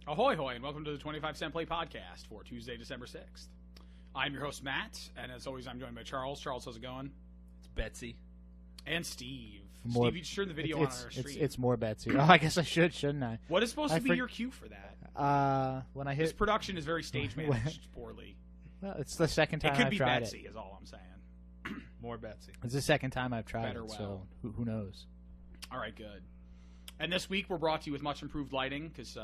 Ahoy hoy, and welcome to the 25 Cent Play Podcast for Tuesday, December 6th. I'm your host, Matt, and as always, I'm joined by Charles. Charles, how's it going? It's Betsy. And Steve. More, Steve, you just turned the video on our stream. It's more Betsy. Oh, I guess I shouldn't I? What is supposed to be your cue for that? When I hit... This production is very stage managed poorly. Well, it's the second time I've tried it. It could be Betsy, is all I'm saying. More Betsy. It's the second time I've tried Better it, well. so who knows? All right, good. And this week, we're brought to you with much improved lighting, because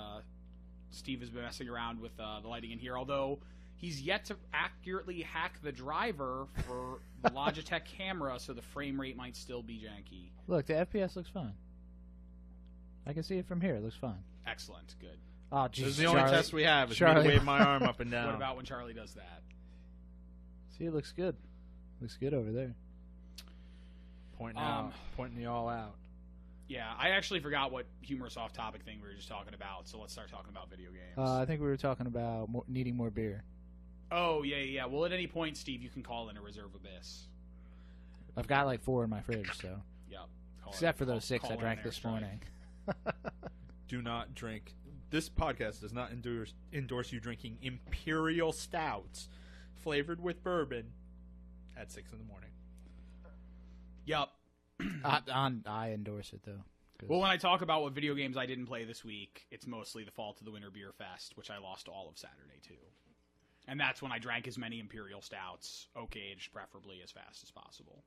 Steve has been messing around with the lighting in here, although he's yet to accurately hack the driver for the Logitech camera, so the frame rate might still be janky. Look, the FPS looks fine. I can see it from here. It looks fine. Excellent. Good. Oh, jeez. This is the only test we have. Is me to wave my arm up and down. What about when Charlie does that? See, it looks good. Looks good over there. Pointing you all out. Yeah, I actually forgot what humorous off-topic thing we were just talking about, so let's start talking about video games. I think we were talking about needing more beer. Oh, yeah. Well, at any point, Steve, you can call in a reserve abyss. I've got like 4 in my fridge, so. Yep. Except for those 6 I drank this morning. Do not drink. This podcast does not endorse you drinking Imperial Stouts flavored with bourbon at 6 in the morning. Yep. I endorse it, though. Well, when I talk about what video games I didn't play this week, it's mostly the Fall to the Winter Beer Fest, which I lost all of Saturday, too. And that's when I drank as many Imperial Stouts, oak-aged, preferably, as fast as possible.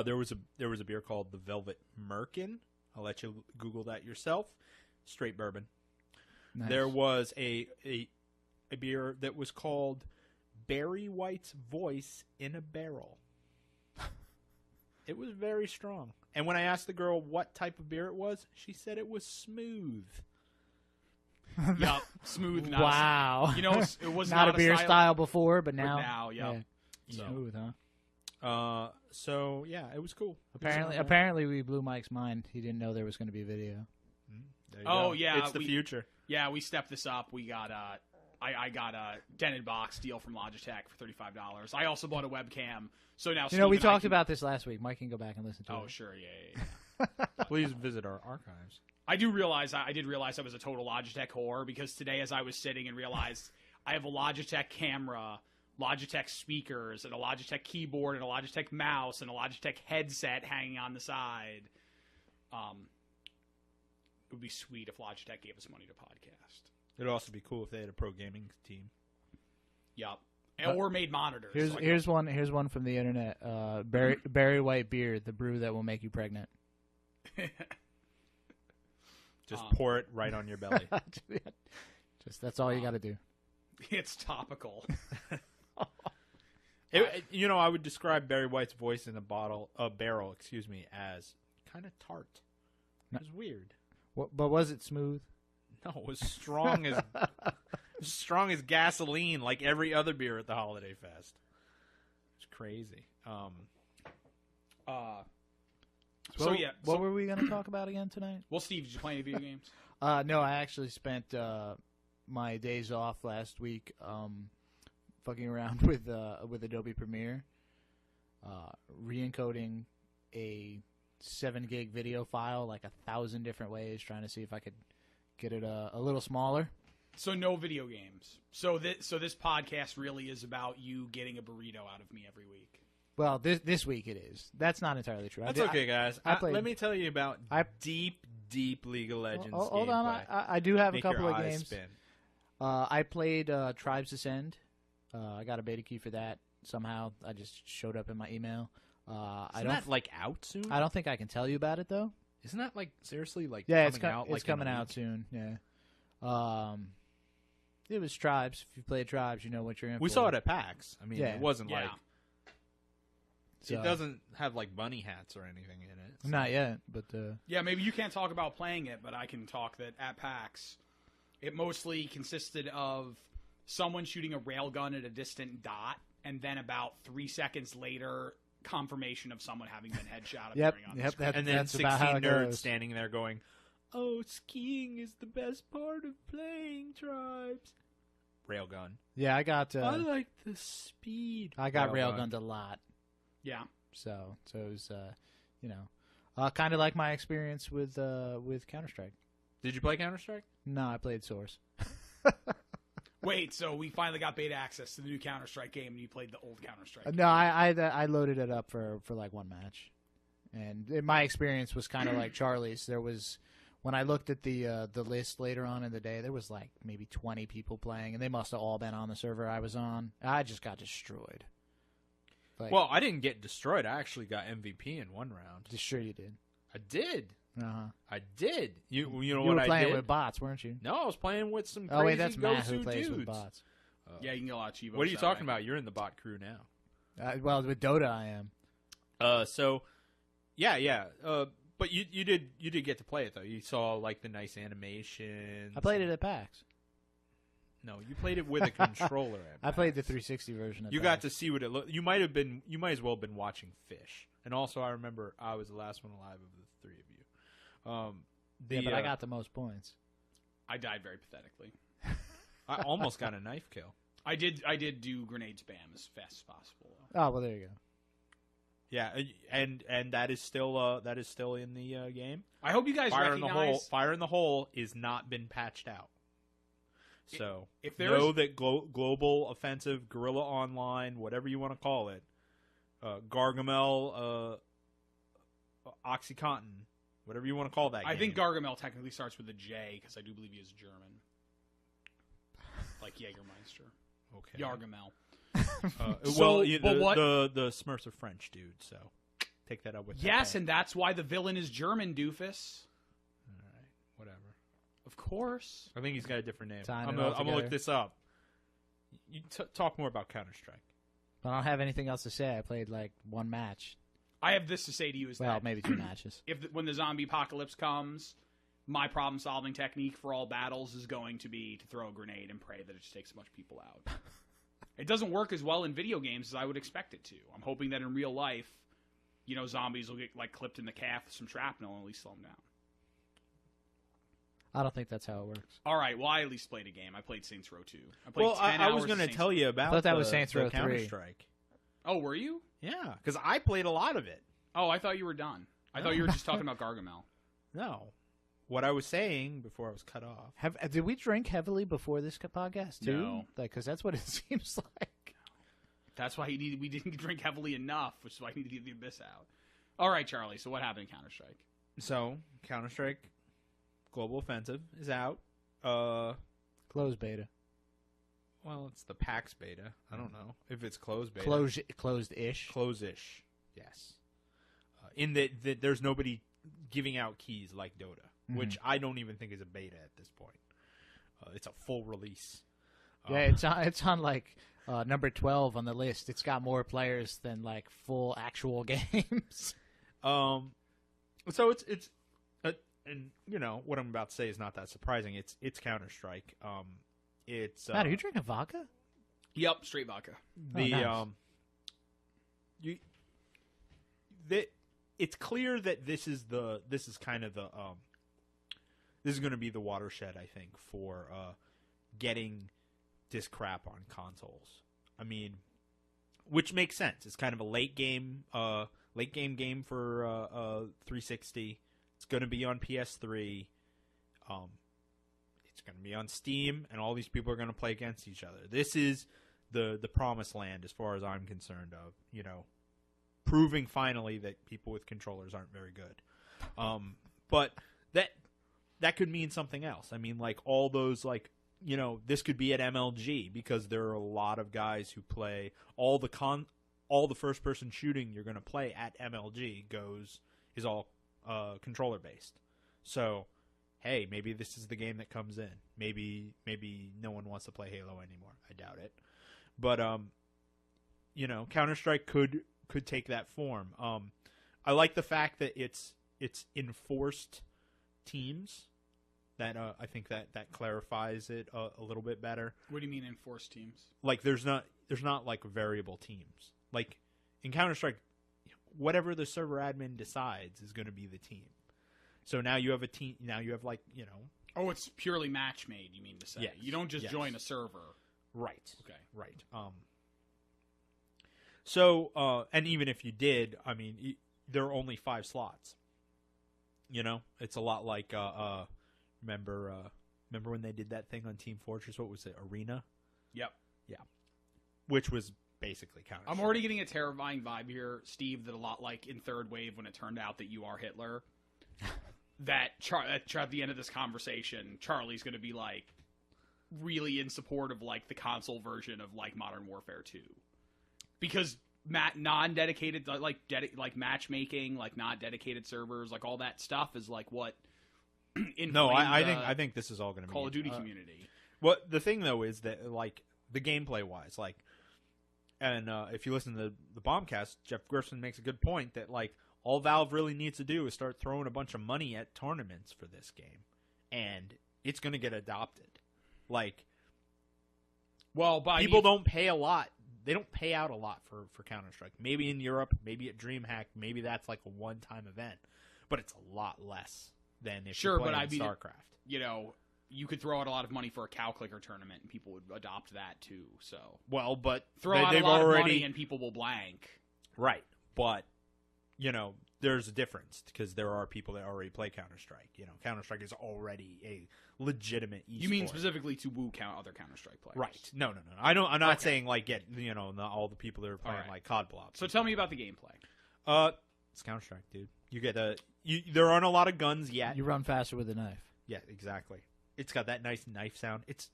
There was a beer called the Velvet Merkin. I'll let you Google that yourself. Straight bourbon. Nice. There was a beer that was called Barry White's Voice in a Barrel. It was very strong. And when I asked the girl what type of beer it was, she said it was smooth. Yup, smooth. Wow. It was not a beer style before, but now. Yeah. Smooth, huh? So yeah, it was cool. Apparently, we blew Mike's mind. He didn't know there was going to be video. Yeah, it's the future. Yeah, we stepped this up. We got I got a dented box deal from Logitech for $35. I also bought a webcam. So now, we talked about this last week. Mike can go back and listen to it. Oh, sure, yeah. Please visit our archives. I did realize I was a total Logitech whore, because today, as I was sitting and realized I have a Logitech camera, Logitech speakers, and a Logitech keyboard, and a Logitech mouse, and a Logitech headset hanging on the side. It would be sweet if Logitech gave us money to podcast. It'd also be cool if they had a pro gaming team. Yup. Or made monitors. Here's one from the internet. Barry White beer, the brew that will make you pregnant. Just pour it right on your belly. That's all you got to do. It's topical. I would describe Barry White's voice in a barrel, as kind of tart. It was weird. But was it smooth? No, it was strong as gasoline, like every other beer at the Holiday Fest. It's crazy. What were we going to talk about again tonight? Well, Steve, did you play any video games? No, I actually spent my days off last week fucking around with Adobe Premiere, re-encoding a 7-gig video file like 1,000 different ways, trying to see if I could get it a little smaller. So no video games. So this podcast really is about you getting a burrito out of me every week. Well, this week it is. That's not entirely true. That's okay, guys. Let me tell you about deep League of Legends. Hold on, I do have a couple of games. Spin. I played Tribes Ascend. I got a beta key for that somehow. I just showed up in my email. Isn't that like out soon? I don't think I can tell you about it though. Isn't that like seriously like coming out? It's coming out soon. Yeah. It was Tribes. If you played Tribes, you know what you're in for. We saw it at PAX. I mean, yeah. It wasn't Yeah. like it doesn't have like bunny hats or anything in it. So. Not yet, but yeah, maybe you can't talk about playing it, but I can talk that at PAX, it mostly consisted of someone shooting a railgun at a distant dot, and then about 3 seconds later, confirmation of someone having been headshot appearing on the screen. And then that's 16 about how it nerds goes. standing there going, "Oh, skiing is the best part of playing Tribes." Railgun. Yeah, I got. I like the speed. I got railgunned a lot. Yeah. So it was, kind of like my experience with Counter-Strike. Did you play Counter-Strike? No, I played Source. Wait, so we finally got beta access to the new Counter-Strike game, and you played the old Counter-Strike? No, I loaded it up for like one match, and my experience was kind of like Charlie's. There was when I looked at the list later on in the day, there was like maybe 20 people playing, and they must have all been on the server I was on. I just got destroyed. Like, Well, I didn't get destroyed. I actually got MVP in one round. sure you did. I did. Uh-huh. I did. You know You what were I playing did? with bots, weren't you? No, I was playing with some crazy Oh wait, that's Matt who go-to plays dudes. with bots. Yeah, you can get a lot of Chivos. What are you that talking way. about? You're in the bot crew now. Well, with Dota, I am. Yeah. But you did get to play it though. You saw like the nice animations. I played it at PAX. No, you played it with a controller. I played the 360 version. At You PAX. got to see what it looked. You might as well have been watching Fish. And also, I remember I was the last one alive of the three of you. But I got the most points. I died very pathetically. I almost got a knife kill. I did do grenade spam as fast as possible. Oh well, there you go. Yeah, and that is still in the game. I hope you guys Fire in the hole. recognize. Fire in the hole is not been patched out. So If there know is- that global offensive, guerrilla online, whatever you want to call it, Gargamel, OxyContin, whatever you want to call that. I think game. Gargamel technically starts with a J because I do believe he is German, like Jägermeister. Okay. Jargamel. Well, but what? the Smurfs are French, dude. So take that up with. Yes, that. and that's why the villain is German, doofus. All right, whatever. Of course. I think he's got a different name. Tying I'm it all gonna look together. this up. You talk more about Counter-Strike. But I don't have anything else to say. I played like one match. I have this to say to you: is Well, that maybe two matches. when the zombie apocalypse comes, my problem-solving technique for all battles is going to be to throw a grenade and pray that it just takes a bunch of people out. It doesn't work as well in video games as I would expect it to. I'm hoping that in real life, zombies will get like clipped in the calf with some shrapnel and at least slow them down. I don't think that's how it works. All right, well, I at least played a game. I played Saints Row 2. I played Well, 10 I was hours going of to Saints tell Row. you about. I thought that the, was Saints Row the 3. Counter-Strike. Oh, were you? Yeah, because I played a lot of it. Oh, I thought you were done. I thought you were just talking about Gargamel. No, what I was saying before I was cut off. Did we drink heavily before this podcast too? No. Because that's what it seems like. That's why we didn't drink heavily enough, which is why I need to get the abyss out. All right, Charlie. So what happened in Counter-Strike? So Counter-Strike Global Offensive is out. Closed beta. Well, it's the PAX beta. I don't know if it's closed beta. Closed-ish. Close-ish. Yes. In that there's nobody giving out keys like Dota, which I don't even think is a beta at this point. It's a full release. Yeah, it's on like number 12 on the list. It's got more players than like full actual games. So it's and what I'm about to say is not that surprising. It's Counter-Strike. It's Matt, are you drinking vodka? Yep, straight vodka. nice. It's clear that this is kind of the this is going to be the watershed, I think, for getting this crap on consoles. I mean, which makes sense. It's kind of a late game game for 360. It's going to be on PS3. It's going to be on Steam, and all these people are going to play against each other. This is the promised land, as far as I'm concerned. Of proving finally that people with controllers aren't very good. But that could mean something else. I mean, like all those this could be at MLG, because there are a lot of guys who play all the first person shooting you're going to play at MLG is all controller based. So, hey, maybe this is the game that comes in. Maybe no one wants to play Halo anymore. I doubt it. But Counter-Strike could take that form. I like the fact that it's enforced teams. That I think that clarifies it a little bit better. What do you mean enforced teams? Like there's not like variable teams. Like in Counter-Strike, whatever the server admin decides is going to be the team. So now you have a team. Now you have Oh, it's purely match made. You mean to say? Yes. You don't just Yes. join a server. right. Okay. Right. So and even if you did, I mean, there are only 5 slots. It's a lot like remember Remember when they did that thing on Team Fortress? What was it? Arena? Yep. Yeah. Which was basically Counter. I'm already getting a terrifying vibe here, Steve, that a lot like in Third Wave when it turned out that you are Hitler. That at the end of this conversation, Charlie's going to be like really in support of like the console version of like Modern Warfare 2. Because non-dedicated like matchmaking, like not dedicated servers, like all that stuff is like what I think this is all going to be Call of Duty community. Well, the thing though is that like the gameplay wise, like, and if you listen to the Bombcast, Jeff Griffin makes a good point that like all Valve really needs to do is start throwing a bunch of money at tournaments for this game, and it's going to get adopted. Like, well, people don't pay a lot. They don't pay out a lot for Counter-Strike. Maybe in Europe, maybe at DreamHack, maybe that's like a one-time event, but it's a lot less than if you're playing Starcraft. You know, you could throw out a lot of money for a cow clicker tournament, and people would adopt that too. So, well, but throw out a lot of money, and people will blank. Right, but you know, there's a difference because there are people that already play Counter-Strike. You know, Counter-Strike is already a legitimate esport. You mean specifically to woo other Counter-Strike players? Right. No. I'm not saying like get all the people that are playing like COD blobs. So tell me about the gameplay. It's Counter-Strike, dude. You get there aren't a lot of guns yet. You run faster with a knife. Yeah, exactly. It's got that nice knife sound. It's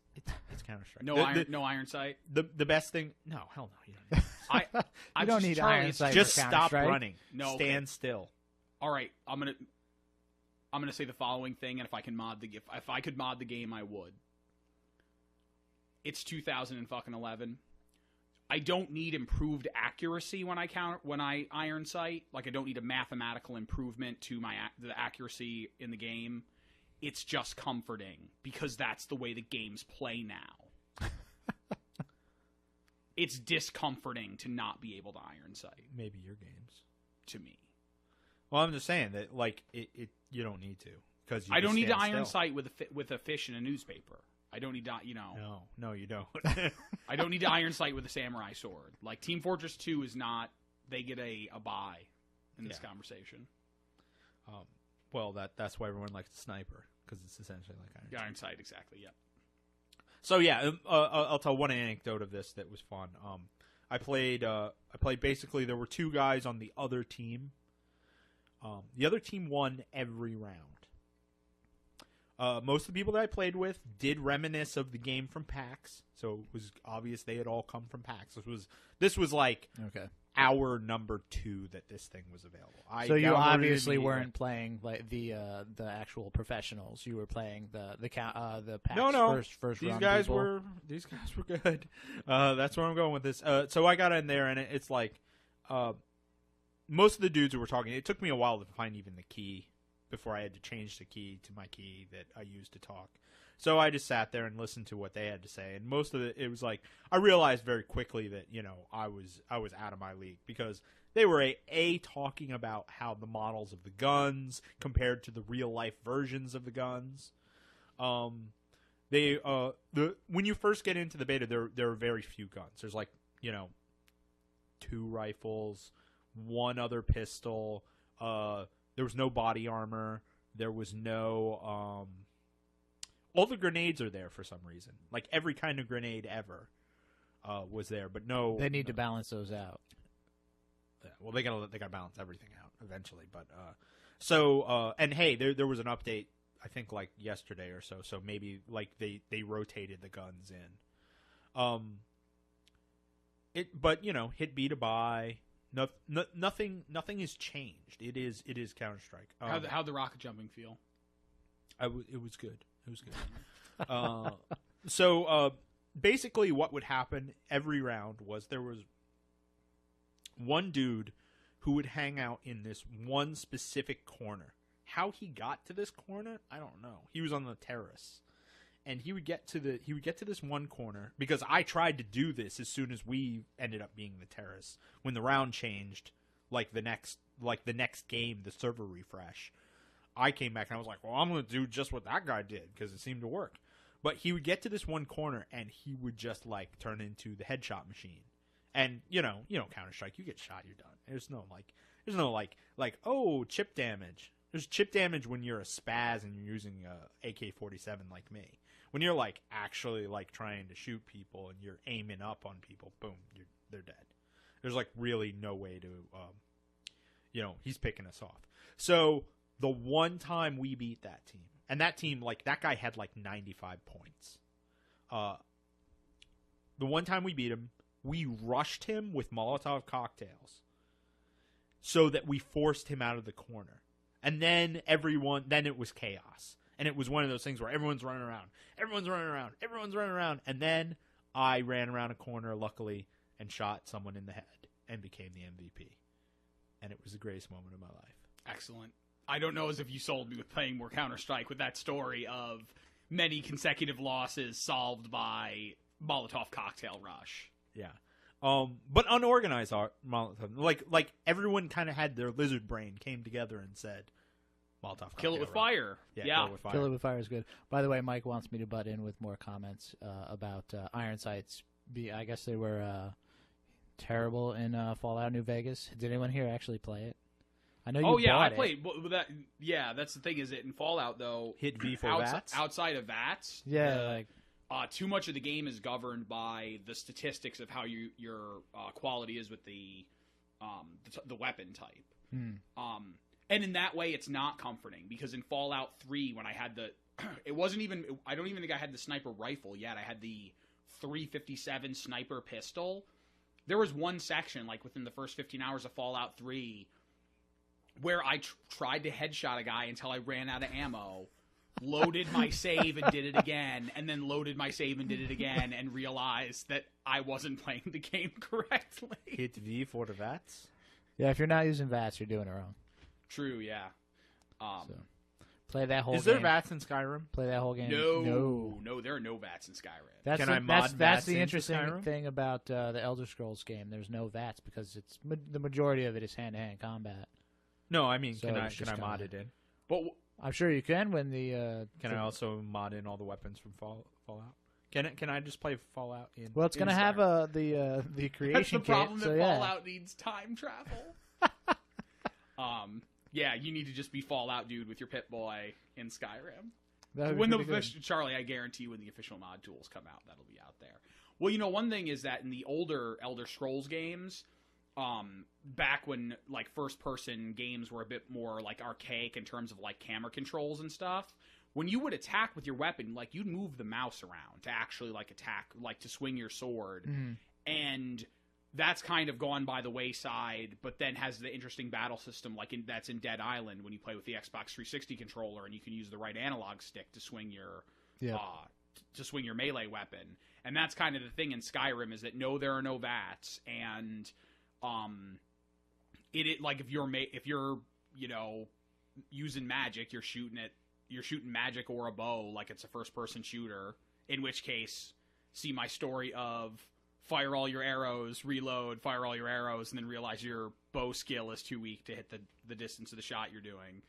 Counter-Strike. No iron sight. The best thing. No, hell no. You don't need I don't need iron sight. Just stop running. No, stand still. All right, I'm gonna say the following thing, and if I could mod the game, I would. It's 2011. I don't need improved accuracy when I iron sight. Like, I don't need a mathematical improvement to the accuracy in the game. It's just comforting because that's the way the games play now. It's discomforting to not be able to iron sight. Maybe your games. To me. Well, I'm just saying that like it you don't need to because I don't need to iron sight with a fish in a newspaper. I don't need to, No, you don't. I don't need to iron sight with a samurai sword. Like Team Fortress 2 is not. They get a buy in this conversation. Well, that's why everyone likes the sniper because it's essentially like iron sight. Exactly. Yep. So yeah, I'll tell one anecdote of this that was fun. I played basically there were two guys on the other team. The other team won every round. Most of the people that I played with did reminisce of the game from PAX, so it was obvious they had all come from PAX. This was like hour number 2 that this thing was available. So you obviously weren't playing like the actual professionals. You were playing the PAX first these round guys people. These guys were good. That's where I'm going with this. So I got in there and it's like most of the dudes who were talking. It took me a while to find even the key before I had to change the key to my key that I used to talk. So I just sat there and listened to what they had to say, and most of it was like I realized very quickly that I was out of my league because they were talking about how the models of the guns compared to the real life versions of the guns. When you first get into the beta, there are very few guns. There's like 2 rifles, 1 other pistol. There was no body armor. There was no all the grenades are there for some reason. Like every kind of grenade ever was there, but no. They need to balance those out. Yeah, well, they gotta balance everything out eventually. But and hey, there was an update I think like yesterday or so. So maybe like they rotated the guns in. But hit B to buy. Nothing has changed. It is Counter-Strike. How'd the rocket jumping feel? It was good. It was good. So basically what would happen every round was there was one dude who would hang out in this one specific corner. How he got to this corner, I don't know. He was on the terrace. And he would get to this one corner because I tried to do this as soon as we ended up being the terrace. When the round changed, like the next game, the server refresh, I came back and I was like, well, I'm going to do just what that guy did because it seemed to work. But he would get to this one corner and he would just like turn into the headshot machine. And Counter-Strike, you get shot, you're done. There's no oh, chip damage. There's chip damage when you're a spaz and you're using a AK-47 like me. When you're like actually like trying to shoot people and you're aiming up on people, boom, they're dead. There's like really no way to, he's picking us off. So the one time we beat that team, and that team, like that guy had like 95 points. The one time we beat him, we rushed him with Molotov cocktails so that we forced him out of the corner. And then it was chaos. And it was one of those things where everyone's running around. And then I ran around a corner, luckily, and shot someone in the head and became the MVP. And it was the greatest moment of my life. Excellent. I don't know as if you sold me with playing more Counter-Strike with that story of many consecutive losses solved by Molotov cocktail rush. Yeah. But unorganized Molotov. Like everyone kind of had their lizard brain came together and said, Molotov kill it with rush. fire. Yeah. Kill it with fire. Kill it with fire is good. By the way, Mike wants me to butt in with more comments about Iron Sights. I guess they were terrible in Fallout New Vegas. Did anyone here actually play it? I know you bought it. I played that. Yeah, that's the thing. Is it in Fallout though? Hit V for VATS? Outside of VATS, yeah, too much of the game is governed by the statistics of how your quality is with the weapon type. And in that way, it's not comforting because in Fallout 3, when I had I don't even think I had the sniper rifle yet. I had the 357 sniper pistol. There was one section, like within the first 15 hours of Fallout 3, where I tried to headshot a guy until I ran out of ammo, loaded my save and did it again, and then loaded my save and did it again, and realized that I wasn't playing the game correctly. Hit V for the VATS? Yeah, if you're not using VATS, you're doing it wrong. True, yeah. So, play that whole game. Is there VATS in Skyrim? Play that whole game. No, there are no VATS in Skyrim. That's the interesting thing about the Elder Scrolls game. There's no VATS because the majority of it is hand-to-hand combat. No, I mean, So can it's I just mod kinda- it in? But I'm sure you can when the. Can I also mod in all the weapons from Fallout? Can I just play Fallout in? Well, it's going to have the creation that's the kit. problem so that yeah. Fallout needs time travel. Yeah, you need to just be Fallout dude with your Pip-Boy in Skyrim. That would be When the pretty good. official, Charlie, I guarantee when the official mod tools come out, that'll be out there. Well, one thing is that in the older Elder Scrolls games, back when like first-person games were a bit more like archaic in terms of like camera controls and stuff, when you would attack with your weapon, like you'd move the mouse around to actually like attack, like to swing your sword, and that's kind of gone by the wayside, but then has the interesting battle system that's in Dead Island when you play with the Xbox 360 controller and you can use the right analog stick to swing your melee weapon. And that's kind of the thing in Skyrim is that no, there are no VATS, and it like if you're using magic, you're shooting magic or a bow like it's a first person shooter, in which case see my story of fire all your arrows, reload, fire all your arrows, and then realize your bow skill is too weak to hit the distance of the shot you're doing.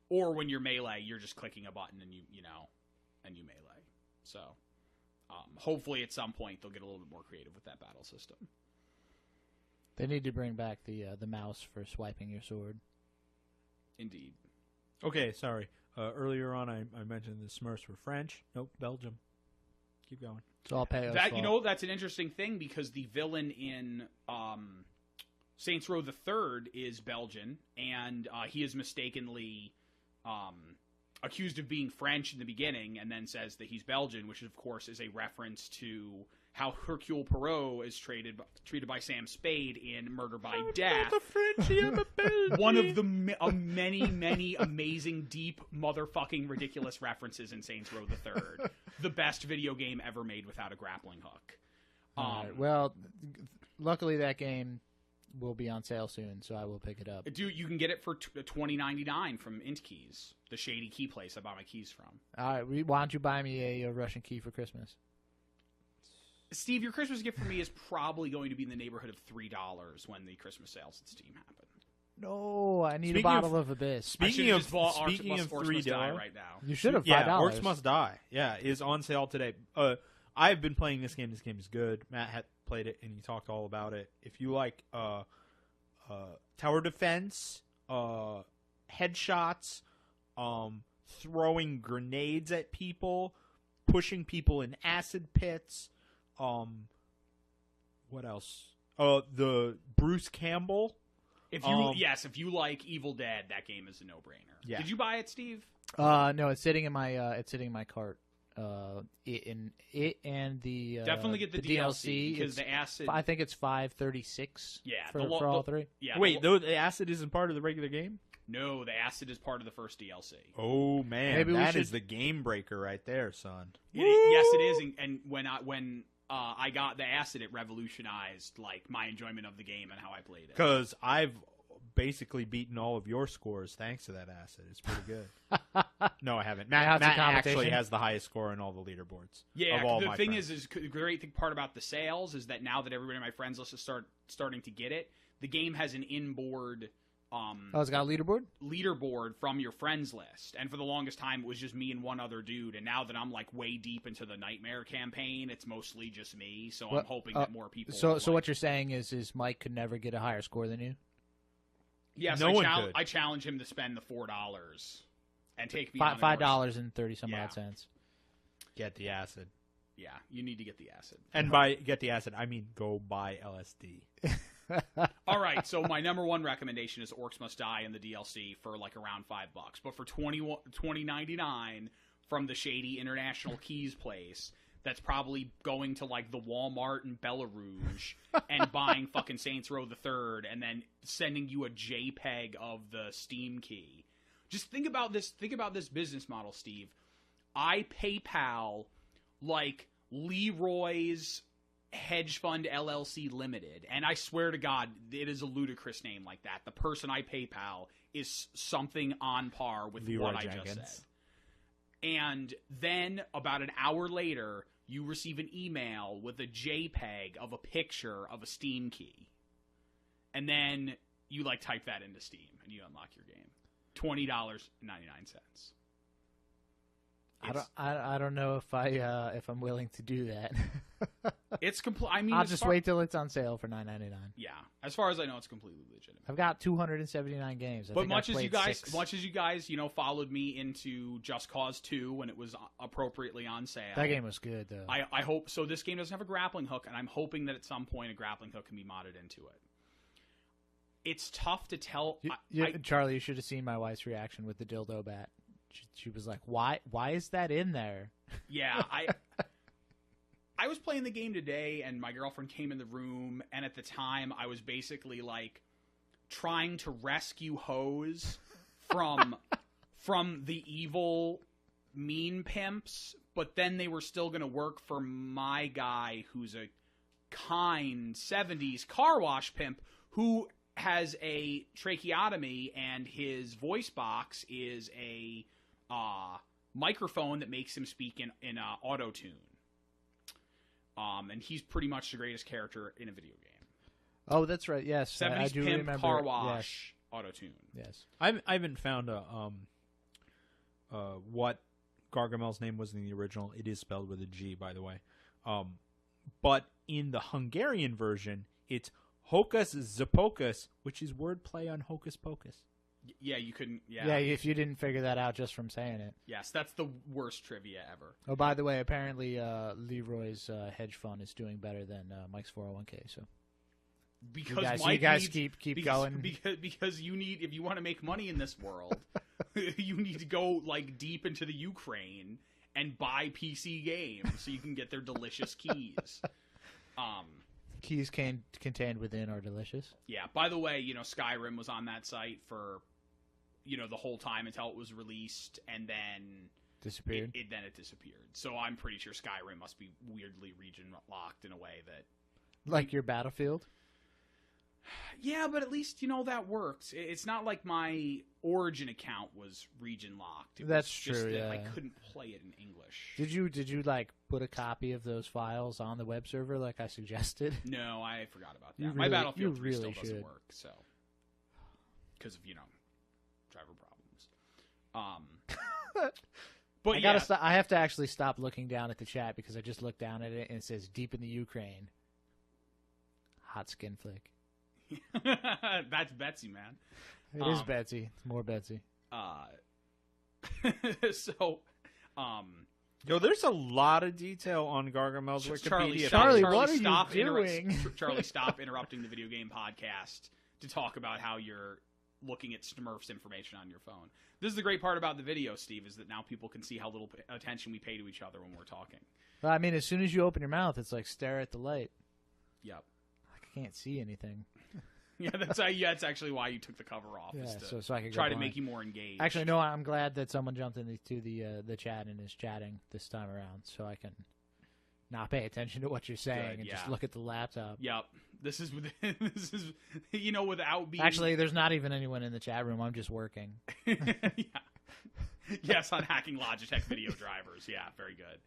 Or when you're melee, you're just clicking a button and you melee. So hopefully at some point they'll get a little bit more creative with that battle system. They need to bring back the mouse for swiping your sword. Indeed. Okay, sorry. Earlier on, I mentioned the Smurfs were French. Nope, Belgium. Keep going. It's all Peyo's That fault. that's an interesting thing because the villain in Saints Row the Third is Belgian, and he is mistakenly accused of being French in the beginning, and then says that he's Belgian, which of course is a reference to how Hercule Poirot is treated by Sam Spade in Murder by Death. One of the many, many amazing, deep, motherfucking ridiculous references in Saints Row the Third. The best video game ever made without a grappling hook. Right. Well, luckily that game will be on sale soon, so I will pick it up. Dude, you can get it for $20.99 from IntKeys, the shady key place I buy my keys from. All right, why don't you buy me a Russian key for Christmas? Steve, your Christmas gift for me is probably going to be in the neighborhood of $3 when the Christmas sales at Steam happen. No, I need a bottle of Abyss. Speaking of $3 right now. You should have $5. Yeah, Orcs Must Die. Yeah, is on sale today. I've been playing this game. This game is good. Matt had played it, and he talked all about it. If you like tower defense, headshots, throwing grenades at people, pushing people in acid pits. What else? The Bruce Campbell. If you like Evil Dead, that game is a no-brainer. Yeah. Did you buy it, Steve? No, it's sitting in my cart. And the Definitely get the DLC because the acid. I think it's $5.36. Yeah, for all three. Yeah. Wait, the acid isn't part of the regular game? No, the acid is part of the first DLC. Oh man, Maybe that is the game breaker right there, son. Yes, it is. And when I got the acid, it revolutionized like my enjoyment of the game and how I played it. Because I've basically beaten all of your scores thanks to that acid. It's pretty good. No, I haven't. Matt actually has the highest score in all the leaderboards. Yeah, of all the my thing friends. is the great part about the sales is that now that everybody on my friends list is starting to get it, the game has an inboard. It's got a leaderboard from your friends list, and for the longest time it was just me and one other dude, and now that I'm like way deep into the Nightmare campaign, it's mostly just me, so I'm hoping that more people So what you're saying is Mike could never get a higher score than you? Yes, no one could. I challenge him to spend the $4 and take me $5.30 some odd cents. Get the acid. Yeah, you need to get the acid. And by get the acid, I mean go buy LSD. All right, so my number one recommendation is Orcs Must Die in the DLC for like around $5, but for $20.99 from the shady International Keys place, that's probably going to like the Walmart in Bella Rouge and buying fucking Saints Row the Third, and then sending you a JPEG of the Steam key. Just think about this. Think about this business model, Steve. I PayPal like Leroy's Hedge Fund LLC Limited, and I swear to God, it is a ludicrous name like that. The person I PayPal is something on par with Leroy what Jenkins. I just said. And then about an hour later, you receive an email with a JPEG of a picture of a Steam key, and then you like type that into Steam and you unlock your game. $20.99. I don't know if I'm willing to do that. It's complete. I mean, I'll just wait till it's on sale for $9.99. Yeah, as far as I know, it's completely legitimate. I've got 279 games. But much as you guys, followed me into Just Cause 2 when it was appropriately on sale. That game was good, though. I hope so. This game doesn't have a grappling hook, and I'm hoping that at some point a grappling hook can be modded into it. It's tough to tell. Charlie, you should have seen my wife's reaction with the dildo bat. She was like, "Why is that in there?" Yeah, I was playing the game today, and my girlfriend came in the room, and at the time, I was basically like trying to rescue Hose from the evil mean pimps, but then they were still going to work for my guy, who's a kind 70s car wash pimp who has a tracheotomy, and his voice box is a microphone that makes him speak in auto-tune. And he's pretty much the greatest character in a video game. Oh, that's right. Yes, 70s I do pimp, remember. car wash, auto-tune. Yes. I haven't found what Gargamel's name was in the original. It is spelled with a G, by the way. But in the Hungarian version, it's Hocus Zapokus, which is wordplay on Hocus Pocus. Yeah, you couldn't. Yeah, if you didn't figure that out just from saying it. Yes, that's the worst trivia ever. Oh, by the way, apparently Leroy's hedge fund is doing better than Mike's 401k. So because you guys keep going because you need, if you want to make money in this world, you need to go like deep into the Ukraine and buy PC games so you can get their delicious keys. Keys contained within are delicious. Yeah. By the way, Skyrim was on that site for, the whole time until it was released, and then disappeared. It disappeared. So I'm pretty sure Skyrim must be weirdly region locked in a way that, like your Battlefield. Yeah, but at least that works. It's not like my Origin account was region locked. That's true. Yeah, I couldn't play it in English. Did you like put a copy of those files on the web server like I suggested? No, I forgot about that. My Battlefield 3 still doesn't work, so because of driver problems. But I have to actually stop looking down at the chat because I just looked down at it and it says "Deep in the Ukraine." Hot skin flick. That's Betsy, man. It is Betsy. It's more Betsy. So, Yo, there's a lot of detail on Gargamel's Wikipedia. Charlie, page. what are you doing? Charlie, stop interrupting the video game podcast to talk about how you're looking at Smurfs information on your phone. This is the great part about the video, Steve, is that now people can see how little attention we pay to each other when we're talking. Well, I mean, as soon as you open your mouth, it's like stare at the light. Yep. I can't see anything. Yeah, that's actually why you took the cover off. Yeah, is to so I could try go to make blind. you more engaged. Actually, no, I'm glad that someone jumped into the chat and is chatting this time around, so I can not pay attention to what you're saying Good, and yeah. just look at the laptop. Yep. This is without being Actually, there's not even anyone in the chat room. I'm just working. yeah. Yes, on hacking Logitech video drivers. Yeah, very good.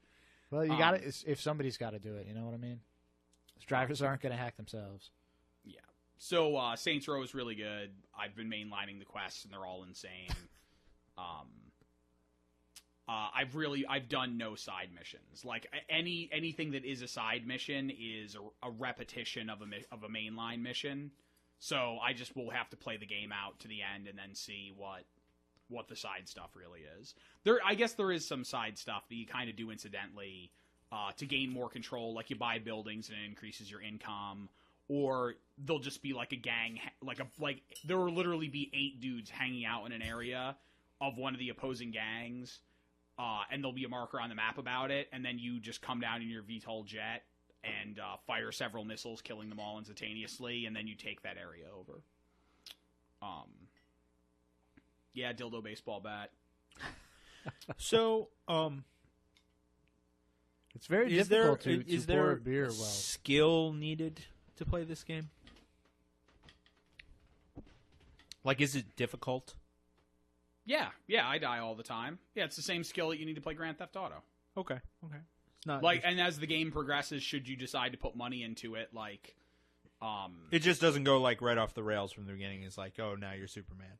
Well, you got to if somebody's got to do it, you know what I mean? Those drivers aren't going to hack themselves. Yeah. So Saints Row is really good. I've been mainlining the quests, and they're all insane. I've done no side missions. Like anything that is a side mission is a repetition of a mainline mission. So I just will have to play the game out to the end and then see what the side stuff really is. I guess there is some side stuff that you kind of do incidentally to gain more control. Like you buy buildings and it increases your income. Or they'll just be like a gang, like there will literally be 8 dudes hanging out in an area of one of the opposing gangs, and there'll be a marker on the map about it, and then you just come down in your VTOL jet and fire several missiles, killing them all instantaneously, and then you take that area over. Yeah, dildo baseball bat. So, it's very difficult to pour beer well. Skill needed to play this game? Like, is it difficult? Yeah, I die all the time. Yeah, it's the same skill that you need to play Grand Theft Auto. Okay. It's not like, and as the game progresses, should you decide to put money into it, like, it just doesn't go like right off the rails from the beginning. It's like, oh, now you're Superman.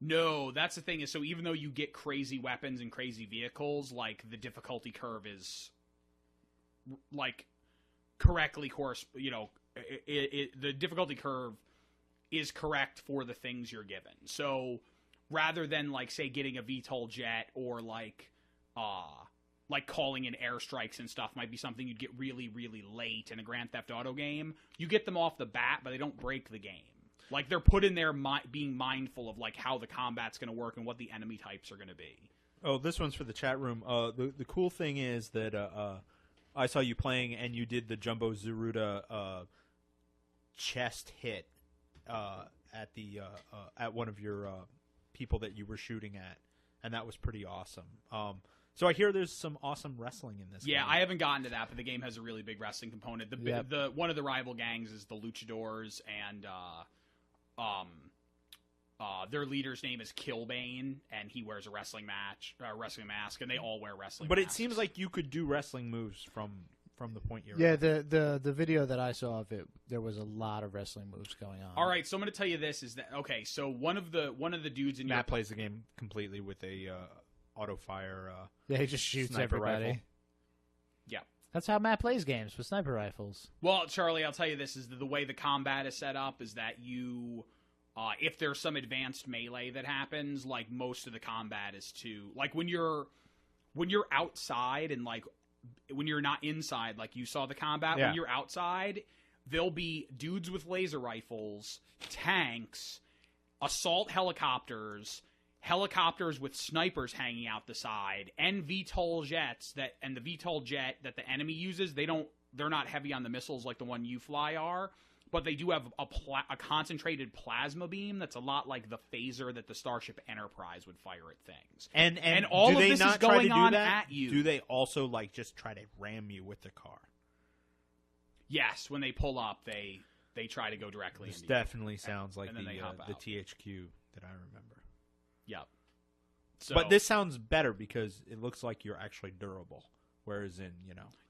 No, that's the thing. Is so even though you get crazy weapons and crazy vehicles, like the difficulty curve is like correctly the difficulty curve is correct for the things you're given. So rather than like say getting a VTOL jet or like calling in airstrikes and stuff might be something you'd get really, really late in a Grand Theft Auto game, you get them off the bat, but they don't break the game. Like they're put in there being mindful of like how the combat's going to work and what the enemy types are going to be. Oh, this one's for the chat room. The cool thing is that I saw you playing and you did the Jumbo Zeruda chest hit at the at one of your people that you were shooting at, and that was pretty awesome. So I hear there's some awesome wrestling in this game. Yeah, I haven't gotten to that, but the game has a really big wrestling component. The one of the rival gangs is the Luchadors, and their leader's name is Killbane, and he wears a wrestling mask, and they all wear wrestling But masks. it seems like you could do wrestling moves from the point you're Yeah, at. the video that I saw of it, there was a lot of wrestling moves going on. All right, so I'm going to tell you this is that okay. So one of the dudes in Matt plays the game completely with a auto fire. Yeah, he just shoots sniper everybody. rifle. Yeah. That's how Matt plays games, with sniper rifles. Well, Charlie, I'll tell you this is the way the combat is set up is that you, if there's some advanced melee that happens, like most of the combat is to like when you're outside and like when you're not inside, like you saw the combat. Yeah. When you're outside, there'll be dudes with laser rifles, tanks, assault helicopters with snipers hanging out the side, and VTOL jets and the VTOL jet that the enemy uses, they're not heavy on the missiles like the one you fly are, but they do have a concentrated plasma beam that's a lot like the phaser that the Starship Enterprise would fire at things. And all do of they this not is try going to do on that? at you. Do they also like just try to ram you with the car? Yes, when they pull up, they try to go directly This into you. definitely sounds like and then they hop the out. THQ that I remember. Yep. So, But this sounds better because it looks like you're actually durable, whereas in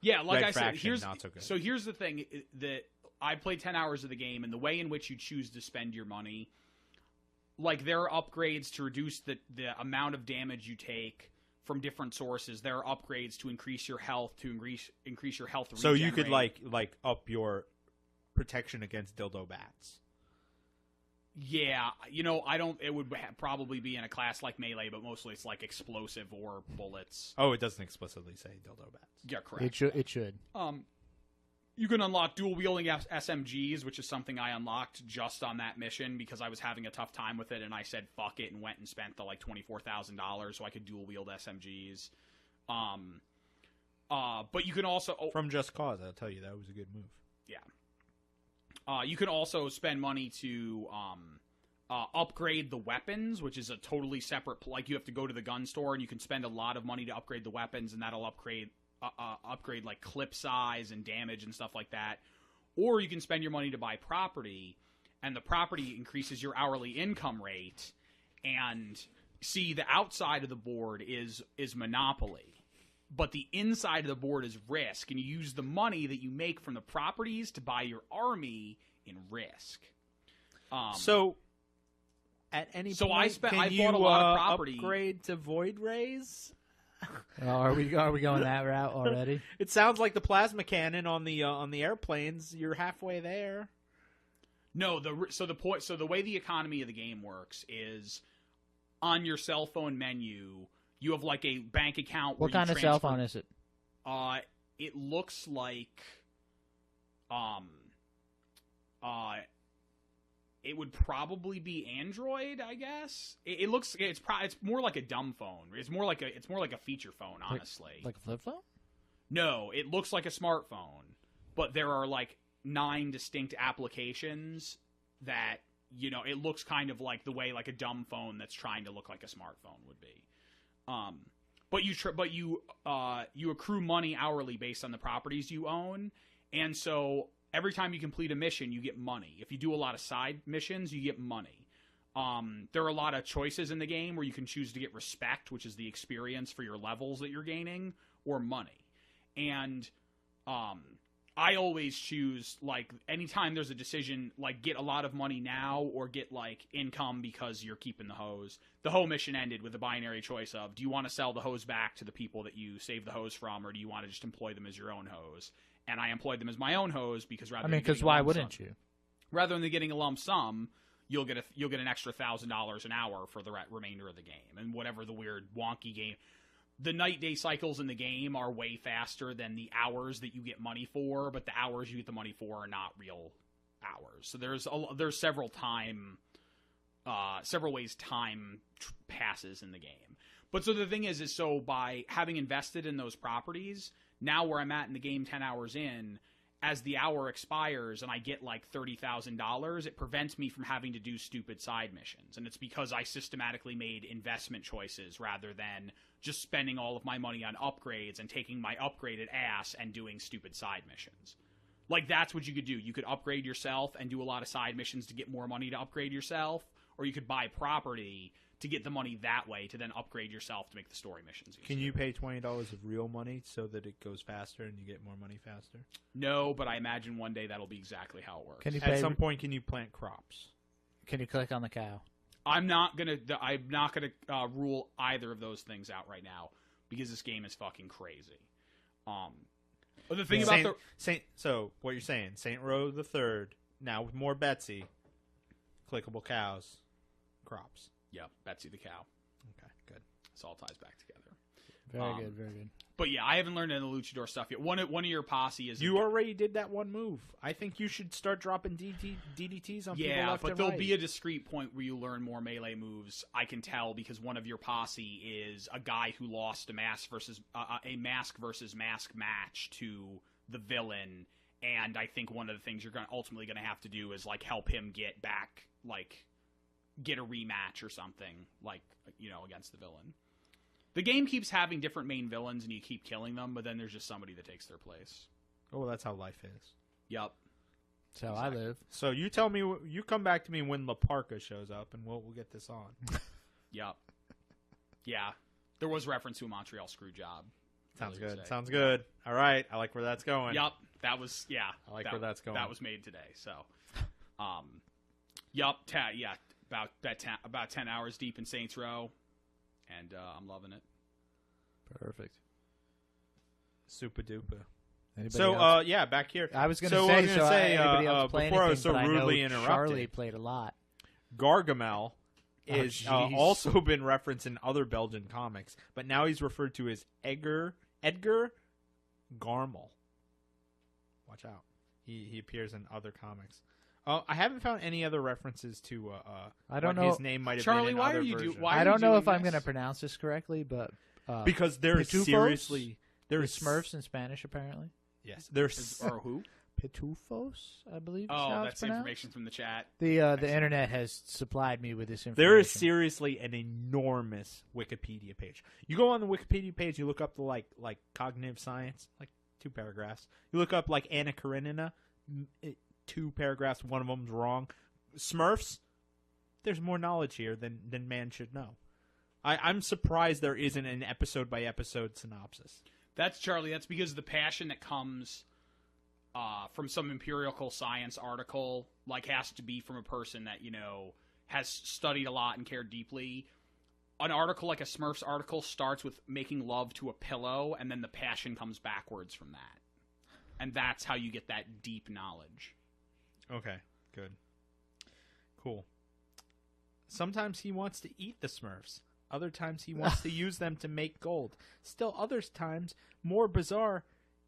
yeah, like Red I said, Faction, here's not so good. so here's the thing that I played 10 hours of the game, and the way in which you choose to spend your money, like there are upgrades to reduce the amount of damage you take from different sources. There are upgrades to increase your health, increase your health. So you could regen rate. like up your protection against dildo bats. Yeah, I don't. It would probably be in a class like melee, but mostly it's like explosive or bullets. Oh, it doesn't explicitly say dildo bats. Yeah, correct. It should. You can unlock dual wielding SMGs, which is something I unlocked just on that mission because I was having a tough time with it, and I said fuck it and went and spent the like $24,000 so I could dual wield SMGs. But you can also from Just Cause, I'll tell you that was a good move. Yeah. You can also spend money to upgrade the weapons, which is a totally separate. Like you have to go to the gun store and you can spend a lot of money to upgrade the weapons, and that'll upgrade like clip size and damage and stuff like that. Or you can spend your money to buy property, and the property increases your hourly income rate. And see, the outside of the board is Monopoly, but the inside of the board is Risk, and you use the money that you make from the properties to buy your army in Risk. So at any point, I bought a lot of property. Upgrade to Void Rays? Are we going that route already? It sounds like the plasma cannon on the airplanes. You're halfway there. No, the way the economy of the game works is on your cell phone menu, you have like a bank account. What kind of cell phone is it? It looks like, it would probably be Android, I guess. It's more like a dumb phone. It's more like a feature phone, honestly. Like a flip phone? No, it looks like a smartphone, but there are like 9 distinct applications that, it looks kind of like the way like a dumb phone that's trying to look like a smartphone would be. But you accrue money hourly based on the properties you own, and so every time you complete a mission, you get money. If you do a lot of side missions, you get money. There are a lot of choices in the game where you can choose to get respect, which is the experience for your levels that you're gaining, or money. And I always choose, like, anytime there's a decision, like, get a lot of money now or get, like, income because you're keeping the hose. The whole mission ended with a binary choice of, do you want to sell the hose back to the people that you saved the hose from, or do you want to just employ them as your own hose? And I employed them as my own hose because because why wouldn't you? Rather than getting a lump sum, you'll get an extra $1,000 an hour for the remainder of the game, and whatever the weird wonky game. The night-day cycles in the game are way faster than the hours that you get money for, but the hours you get the money for are not real hours. So there's several ways time passes in the game. But so the thing is so by having invested in those properties, now where I'm at in the game 10 hours in, as the hour expires and I get like $30,000, it prevents me from having to do stupid side missions. And it's because I systematically made investment choices rather than just spending all of my money on upgrades and taking my upgraded ass and doing stupid side missions. Like, that's what you could do. You could upgrade yourself and do a lot of side missions to get more money to upgrade yourself, or you could buy property to get the money that way to then upgrade yourself to make the story missions easier. Can you pay $20 of real money so that it goes faster and you get more money faster? No, but I imagine one day that'll be exactly how it works. At some point, can you plant crops? Can you click on the cow? I'm not gonna rule either of those things out right now because this game is fucking crazy. The thing about so what you're saying, Saint Row the Third now with more Betsy, clickable cows, crops. Yep, Betsy the cow. Okay, good. This all ties back together. Very good, very good. But yeah, I haven't learned any luchador stuff yet. One of your posse is... You already did that one move. I think you should start dropping DDTs on people left and right. Yeah, but there'll be a discrete point where you learn more melee moves. I can tell because one of your posse is a guy who lost a mask versus mask match to the villain, and I think one of the things you're ultimately going to have to do is like help him get back, like get a rematch or something, like, against the villain. The game keeps having different main villains, and you keep killing them, but then there's just somebody that takes their place. Oh, well, that's how life is. Yep. That's how I live. So you tell me, you come back to me when La Parka shows up, and we'll get this on. Yep. Yeah. There was reference to a Montreal screw job. Sounds good. Sounds good. All right. I like where that's going. Yep. That was, yeah. I like where that's going. That was made today, so. Yep. Yeah. About 10 hours deep in Saints Row. And I'm loving it. Perfect. Super duper. Anybody back here. I was going to say, anybody else play before anything, I was so but rudely I know interrupted. Charlie played a lot. Gargamel is jeez. also been referenced in other Belgian comics, but now he's referred to as Edgar Garmel. Watch out. He appears in other comics. I haven't found any other references to I don't what know. his name might have Charlie, been in why other are you versions. why I are don't you know doing if I'm this? going to pronounce this correctly, but Because there's Pitufos? seriously there's Smurfs in Spanish apparently. yes, there's Or who? Pitufos, I believe. Is Oh, how that's it's pronounced. information from the chat. The internet has supplied me with this information. there is seriously an enormous Wikipedia page. You go on the Wikipedia page, you look up the like cognitive science, like 2 paragraphs. You look up like Anna Karenina, 2 paragraphs, one of them's wrong. Smurfs, there's more knowledge here than man should know. I'm surprised there isn't an episode by episode synopsis. That's Charlie. That's because the passion that comes from some empirical science article, like, has to be from a person that, you know, has studied a lot and cared deeply. An article like a Smurfs article starts with making love to a pillow, and then the passion comes backwards from that. And that's how you get that deep knowledge. Okay, good. Cool. Sometimes he wants to eat the Smurfs. Other times he wants to use them to make gold. Still other times, more bizarre,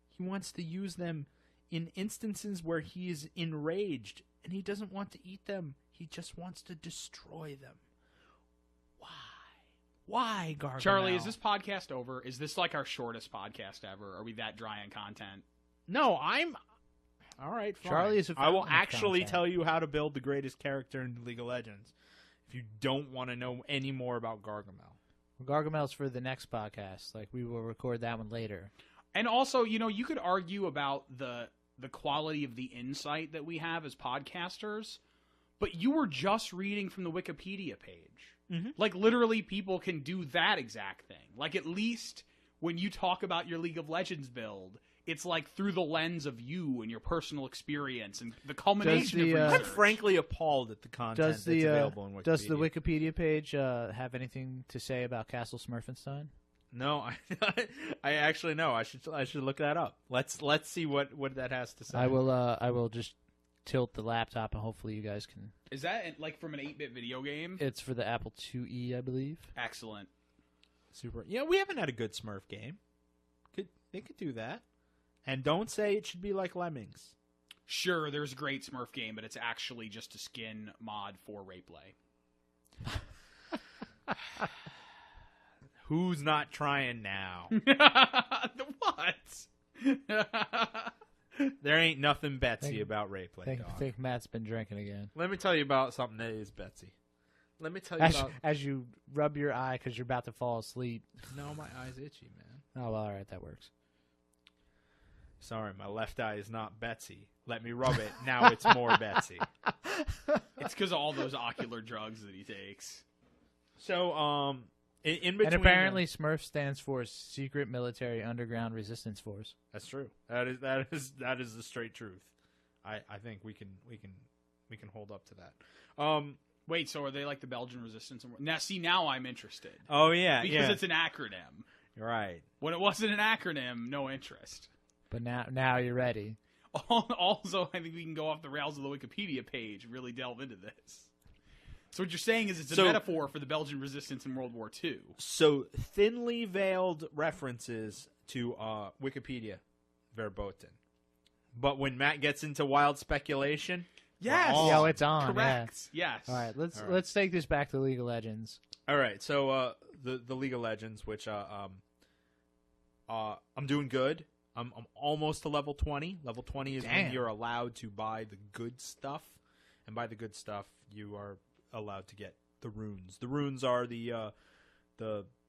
he wants to use them in instances where he is enraged and he doesn't want to eat them. He just wants to destroy them. Why, Gargamel? Charlie, is this podcast over? Is this like our shortest podcast ever? Are we that dry on content? No, I'm... All right, fine. Charlie is a I will fountain of actually content. tell you how to build the greatest character in League of Legends if you don't want to know any more about Gargamel. Gargamel's for the next podcast. Like, we will record that one later. And also, you know, you could argue about the quality of the insight that we have as podcasters, but you were just reading from the Wikipedia page. Mm-hmm. Like, literally, people can do that exact thing. Like, at least when you talk about your League of Legends build, it's like through the lens of you and your personal experience and the culmination the, of I'm research. frankly appalled at the content Does that's the available in Wikipedia. does the Wikipedia page have anything to say about Castle Smurfenstein? No, I actually know. I should look that up. Let's see what that has to say. I will just tilt the laptop and hopefully you guys can. Is that like from an 8-bit video game? It's for the Apple IIe, I believe. Excellent. Super. Yeah, we haven't had a good Smurf game. They could do that. And don't say it should be like Lemmings. Sure, there's a great Smurf game, but it's actually just a skin mod for Rayplay. Who's not trying now? The what? There ain't nothing Betsy about Rayplay, I dog. think Matt's been drinking again. Let me tell you about something that is Betsy. Let me tell you about... As you rub your eye because you're about to fall asleep. No, my eye's itchy, man. Oh, well, all right, that works. Sorry, my left eye is not Betsy. Let me rub it. Now it's more Betsy. It's because of all those ocular drugs that he takes. So, in between... And apparently Smurf stands for Secret Military Underground Resistance Force. That's true. That is the straight truth. I think we can hold up to that. Wait, so are they like the Belgian resistance? Now, see, now I'm interested. Oh yeah, Because yeah. it's an acronym. You're right. When it wasn't an acronym, no interest. But now you're ready. Also, I think we can go off the rails of the Wikipedia page and really delve into this. So what you're saying is it's a metaphor for the Belgian resistance in World War II. So thinly veiled references to Wikipedia verboten. But when Matt gets into wild speculation, Yes. Oh, it's on. Correct. Yes. Yeah. All right, let's take this back to League of Legends. All right, so the League of Legends, which I'm doing good. I'm almost to level 20. Level 20 is when you're allowed to buy the good stuff, and by the good stuff, you are allowed to get the runes. The runes are the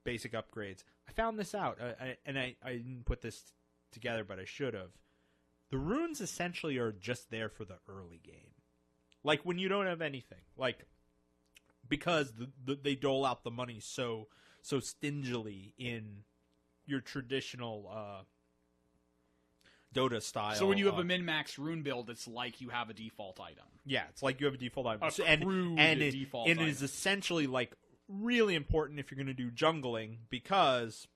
basic upgrades. I found this out, and I didn't put this together, but I should have. The runes essentially are just there for the early game, like when you don't have anything, like. Because they dole out the money so stingily in your traditional Dota style. So when you have a min-max rune build, it's like you have a default item. Yeah, it's like you have a default item. Default it item. is essentially like really important if you're going to do jungling, because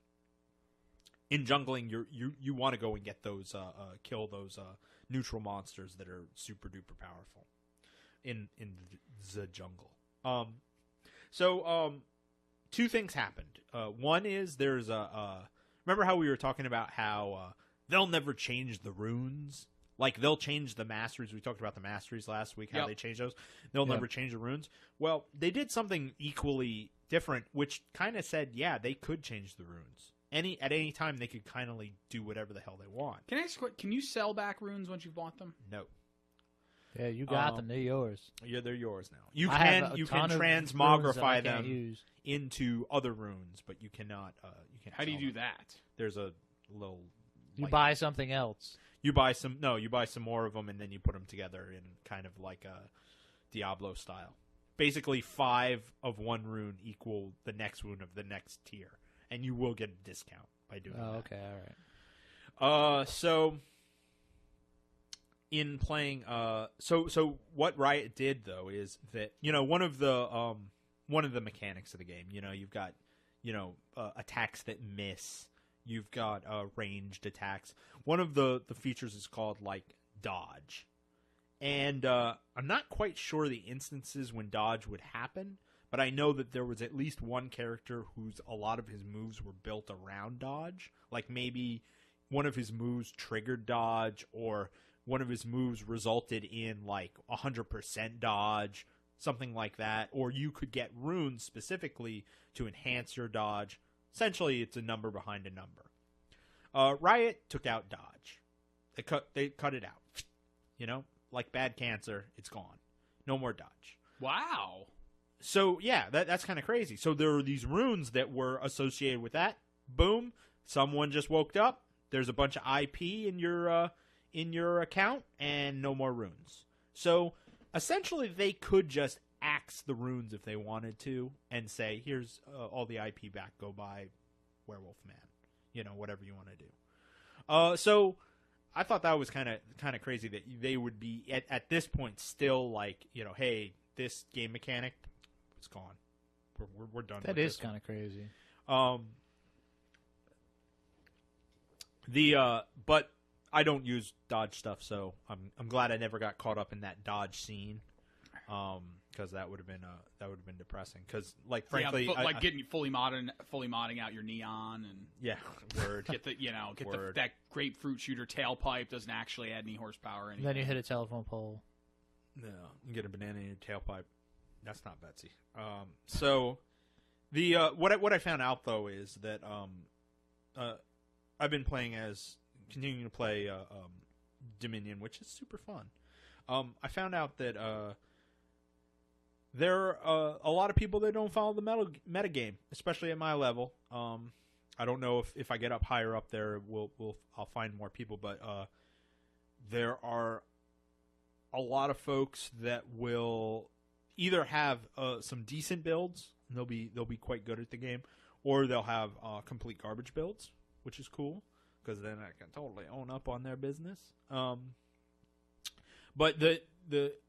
in jungling you want to go and get those kill those neutral monsters that are super duper powerful in the jungle. Two things happened. One is there's remember how we were talking about how they'll never change the runes? Like, they'll change the masteries. We talked about the masteries last week, how they change those. They'll never change the runes. Well, they did something equally different, which kind of said, yeah, they could change the runes. At any time, they could kind of do whatever the hell they want. Can I ask, can you sell back runes once you've bought them? No. Yeah, you got them. They're yours. Yeah, they're yours now. You can transmogrify them into other runes, but you cannot. You can't. How do you do that? There's a little. You buy something else. You buy some more of them, and then you put them together in kind of like a Diablo style. Basically, 5 of one rune equal the next rune of the next tier, and you will get a discount by doing that. Oh, okay, all right. So in playing, so what Riot did though is that one of the mechanics of the game, you've got attacks that miss. You've got ranged attacks. One of the features is called dodge. And I'm not quite sure the instances when dodge would happen, but I know that there was at least one character whose a lot of his moves were built around dodge. Like maybe one of his moves triggered dodge, or one of his moves resulted in 100% dodge, something like that. Or you could get runes specifically to enhance your dodge. Essentially, it's a number behind a number. Riot took out dodge. They cut it out. Like bad cancer, it's gone. No more dodge. Wow. So yeah, that's kind of crazy. So there were these runes that were associated with that. Boom, someone just woke up. There's a bunch of IP in your account, and no more runes. So essentially, they could just axe the runes if they wanted to, and say, "Here's all the IP back. Go buy Werewolf Man." Whatever you want to do. So I thought that was kind of crazy that they would be at this point still hey, this game mechanic, it's gone. We're done. That is kind of crazy. But I don't use dodge stuff, so I'm glad I never got caught up in that dodge scene. Because that would have been depressing. Because frankly, getting fully modding out your neon and get that grapefruit shooter tailpipe doesn't actually add any horsepower. And then you hit a telephone pole. No, you get a banana in your tailpipe. That's not Betsy. So the what I found out though is that I've been continuing to play Dominion, which is super fun. I found out that there are a lot of people that don't follow the meta game, especially at my level. I don't know if I get up higher up there, I'll find more people, but there are a lot of folks that will either have some decent builds, and they'll be quite good at the game, or they'll have complete garbage builds, which is cool because then I can totally own up on their business. But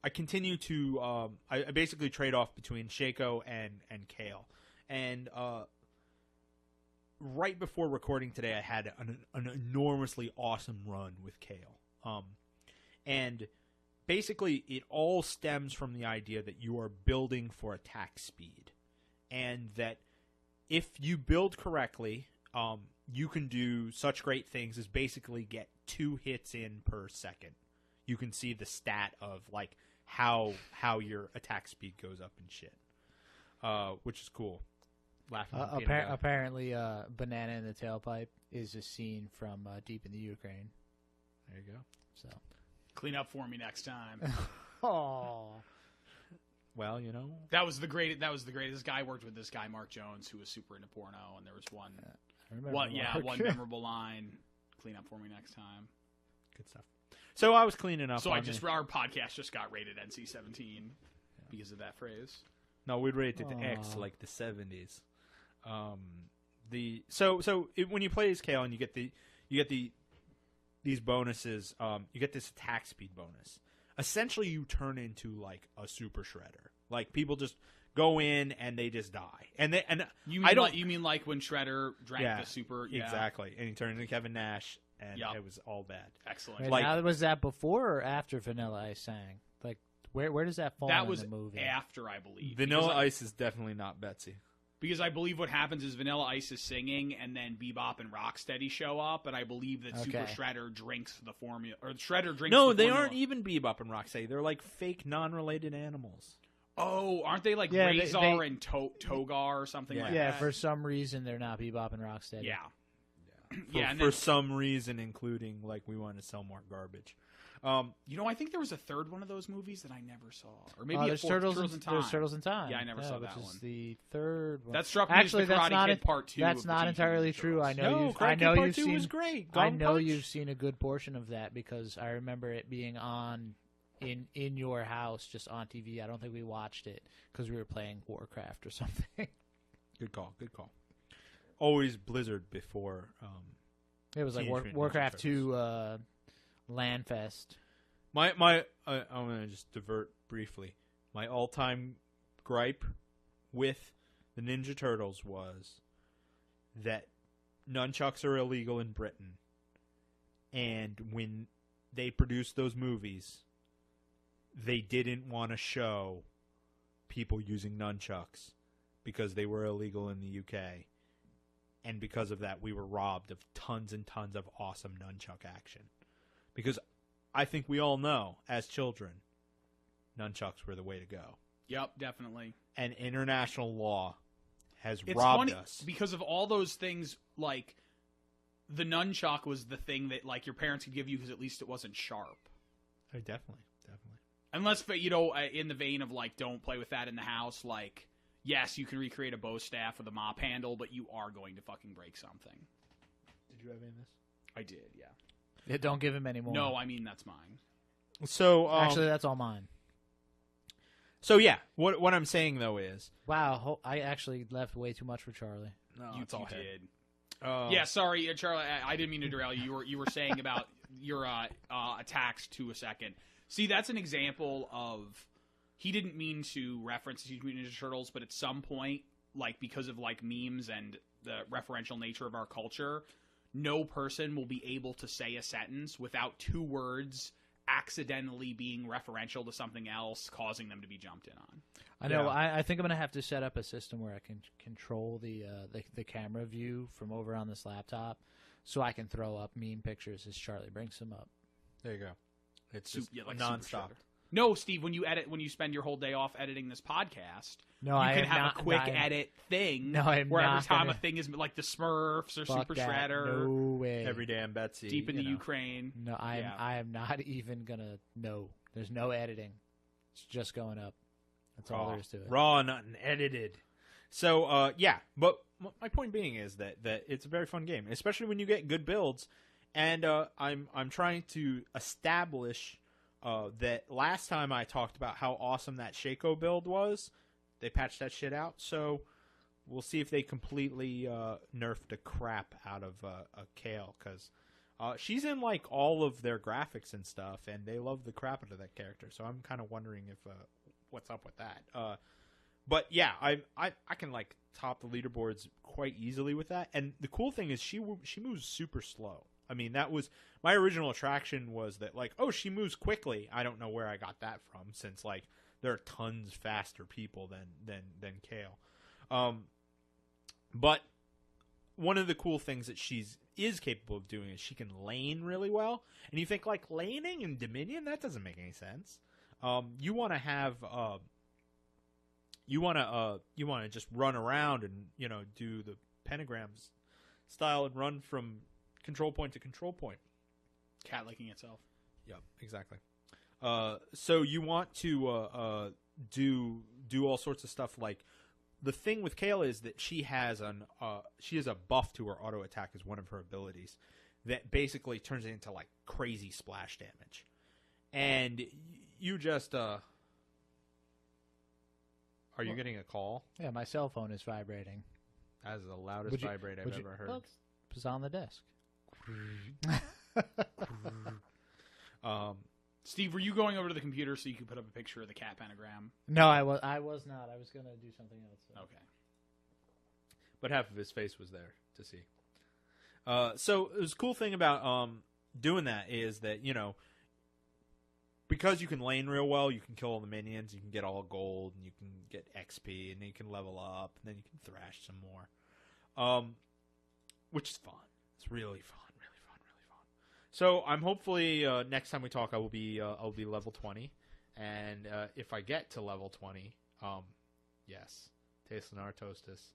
I continue to I basically trade off between Shaco and Kale, and right before recording today, I had an enormously awesome run with Kale, and basically it all stems from the idea that you are building for attack speed, and that if you build correctly, you can do such great things as basically get 2 hits in per second. You can see the stat of how your attack speed goes up and shit, which is cool. Laughing. Apparently, banana in the tailpipe is a scene from Deep in the Ukraine. There you go. So clean up for me next time. Oh. Well, that was the greatest. This guy worked with this guy Mark Jones, who was super into porno, and there was one memorable line. Clean up for me next time. Good stuff. So I was cleaning up. So our podcast just got rated NC-17 because of that phrase. No, we'd rate it to X like the 70s. When you play as Kale and you get these bonuses, you get this attack speed bonus. Essentially, you turn into a super shredder. People just go in and they just die. You mean like when Shredder drank the super? Yeah. Exactly. And he turned into Kevin Nash. And it was all bad. Excellent. Now, was that before or after Vanilla Ice sang? Where does that fall That in was the movie? after, I believe. Vanilla Ice is definitely not Betsy. Because I believe what happens is Vanilla Ice is singing, and then Bebop and Rocksteady show up, and I believe that Super Shredder drinks the formula, or Shredder drinks. No, the they formula. aren't even Bebop and Rocksteady. They're like fake, non-related animals. Oh, aren't they like Yeah, Razor they- and Togar or something like Yeah, that? for some reason they're not Bebop and Rocksteady. Yeah. For, and for then, some reason, including like we want to sell more garbage. I think there was a third one of those movies that I never saw, or maybe a there's fourth, Turtles in Time. There's Turtles in Time. Yeah, I never saw which that is one. the third one. That struck me Actually, as the that's Karate not Kid Part 2. That's of the not Teenage entirely Mutant Ninja true. I Turtles. know No, you've. Karate I know Kid Part you've 2 seen. was great. I Gone know Punch. you've seen a good portion of that because I remember it being on in your house, just on TV. I don't think we watched it because we were playing Warcraft or something. Good call. Good call. Always Blizzard before. It was like Teenage Mutant Ninja Warcraft Turtles. 2 Landfest. I'm going to just divert briefly. My all-time gripe with the Ninja Turtles was that nunchucks are illegal in Britain. And when they produced those movies, they didn't want to show people using nunchucks because they were illegal in the UK. And because of that, we were robbed of tons and tons of awesome nunchuck action. Because I think we all know, as children, nunchucks were the way to go. Yep, definitely. And international law has It's robbed funny us. because of all those things. Like the nunchuck was the thing that like your parents could give you because at least it wasn't sharp. Oh, definitely. Unless, in the vein of, like, don't play with that in the house, like, yes, you can recreate a bow staff with a mop handle, but you are going to fucking break something. Did you have any of this? I did, yeah. Yeah, don't give him any more. No, I mean, that's mine. So Actually, that's all mine. So yeah, what I'm saying though is, Wow, I actually left way too much for Charlie. no, you it's all him. did. Oh. Yeah, sorry, Charlie. I didn't mean to derail you. You were saying about your attacks to a second. See, that's an example of he didn't mean to reference Teenage Mutant Ninja Turtles, but at some point, like because of like memes and the referential nature of our culture, no person will be able to say a sentence without two words accidentally being referential to something else, causing them to be jumped in on. I know. Yeah. I think I'm gonna have to set up a system where I can control the camera view from over on this laptop, so I can throw up meme pictures as Charlie brings them up. There you go. It's just like nonstop. Super Shredder. No, Steve, when you spend your whole day off editing this podcast, No, you I can am have not, a quick I am- edit thing No, I am where every not time gonna- a thing is like the Smurfs or Fuck Super that. Shredder, No way. Every damn Betsy. deep in the you know. Ukraine. No, I am not even gonna. No, there's no editing. It's just going up. That's all there is to it. Raw, not edited. So yeah, but my point being is that it's a very fun game, especially when you get good builds. And I'm trying to establish that last time I talked about how awesome that Shaco build was, they patched that shit out. So we'll see if they completely nerfed the crap out of Kale, because she's in like all of their graphics and stuff, and they love the crap out of that character. So I'm kind of wondering if what's up with that. But yeah, I can like top the leaderboards quite easily with that. And the cool thing is she moves super slow. I mean, that was my original attraction, was that like, oh, she moves quickly. I don't know where I got that from, since like there are tons faster people than Kale. But one of the cool things that is capable of doing is she can lane really well. And you think like laning in Dominion, that doesn't make any sense. You want to have you want to just run around and do the pentagrams style and run from control point to control point. Cat licking itself. Yep, exactly. So you want to do all sorts of stuff. Like, the thing with Kayla is that she has a buff to her auto attack as one of her abilities that basically turns it into like crazy splash damage. And you just are you getting a call? Yeah, my cell phone is vibrating. That is the loudest vibrate I've ever heard. Well, it's on the desk. Steve, were you going over to the computer so you could put up a picture of the cat pentagram? No, I was not. I was gonna do something else. So. Okay. But half of his face was there to see. So the cool thing about doing that is that because you can lane real well, you can kill all the minions, you can get all gold, and you can get XP, and then you can level up, and then you can thrash some more, which is fun. It's really fun, really fun, really fun. So I'm hopefully next time we talk, I'll be level 20, and if I get to level 20, yes, Taslinar Toastus,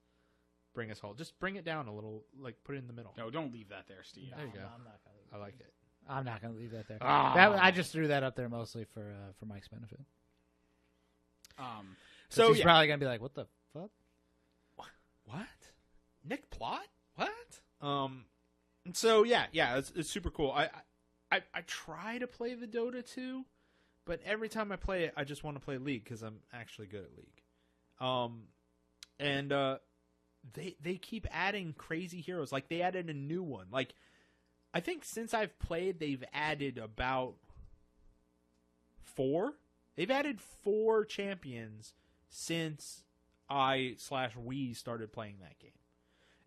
bring us home. Just bring it down a little, like put it in the middle. No, don't leave that there, Steve. There you go. No, I'm not gonna leave I like it. I'm not going to leave that there. Ah. I just threw that up there mostly for Mike's benefit. So he's yeah. probably going to be like, "What the fuck? What? Nick Plot? What?" So yeah, it's super cool. I try to play the Dota 2, but every time I play it, I just want to play League because I'm actually good at League. And they keep adding crazy heroes. Like they added a new one. Like I think since I've played, they've added about 4. They've added 4 champions since we started playing that game.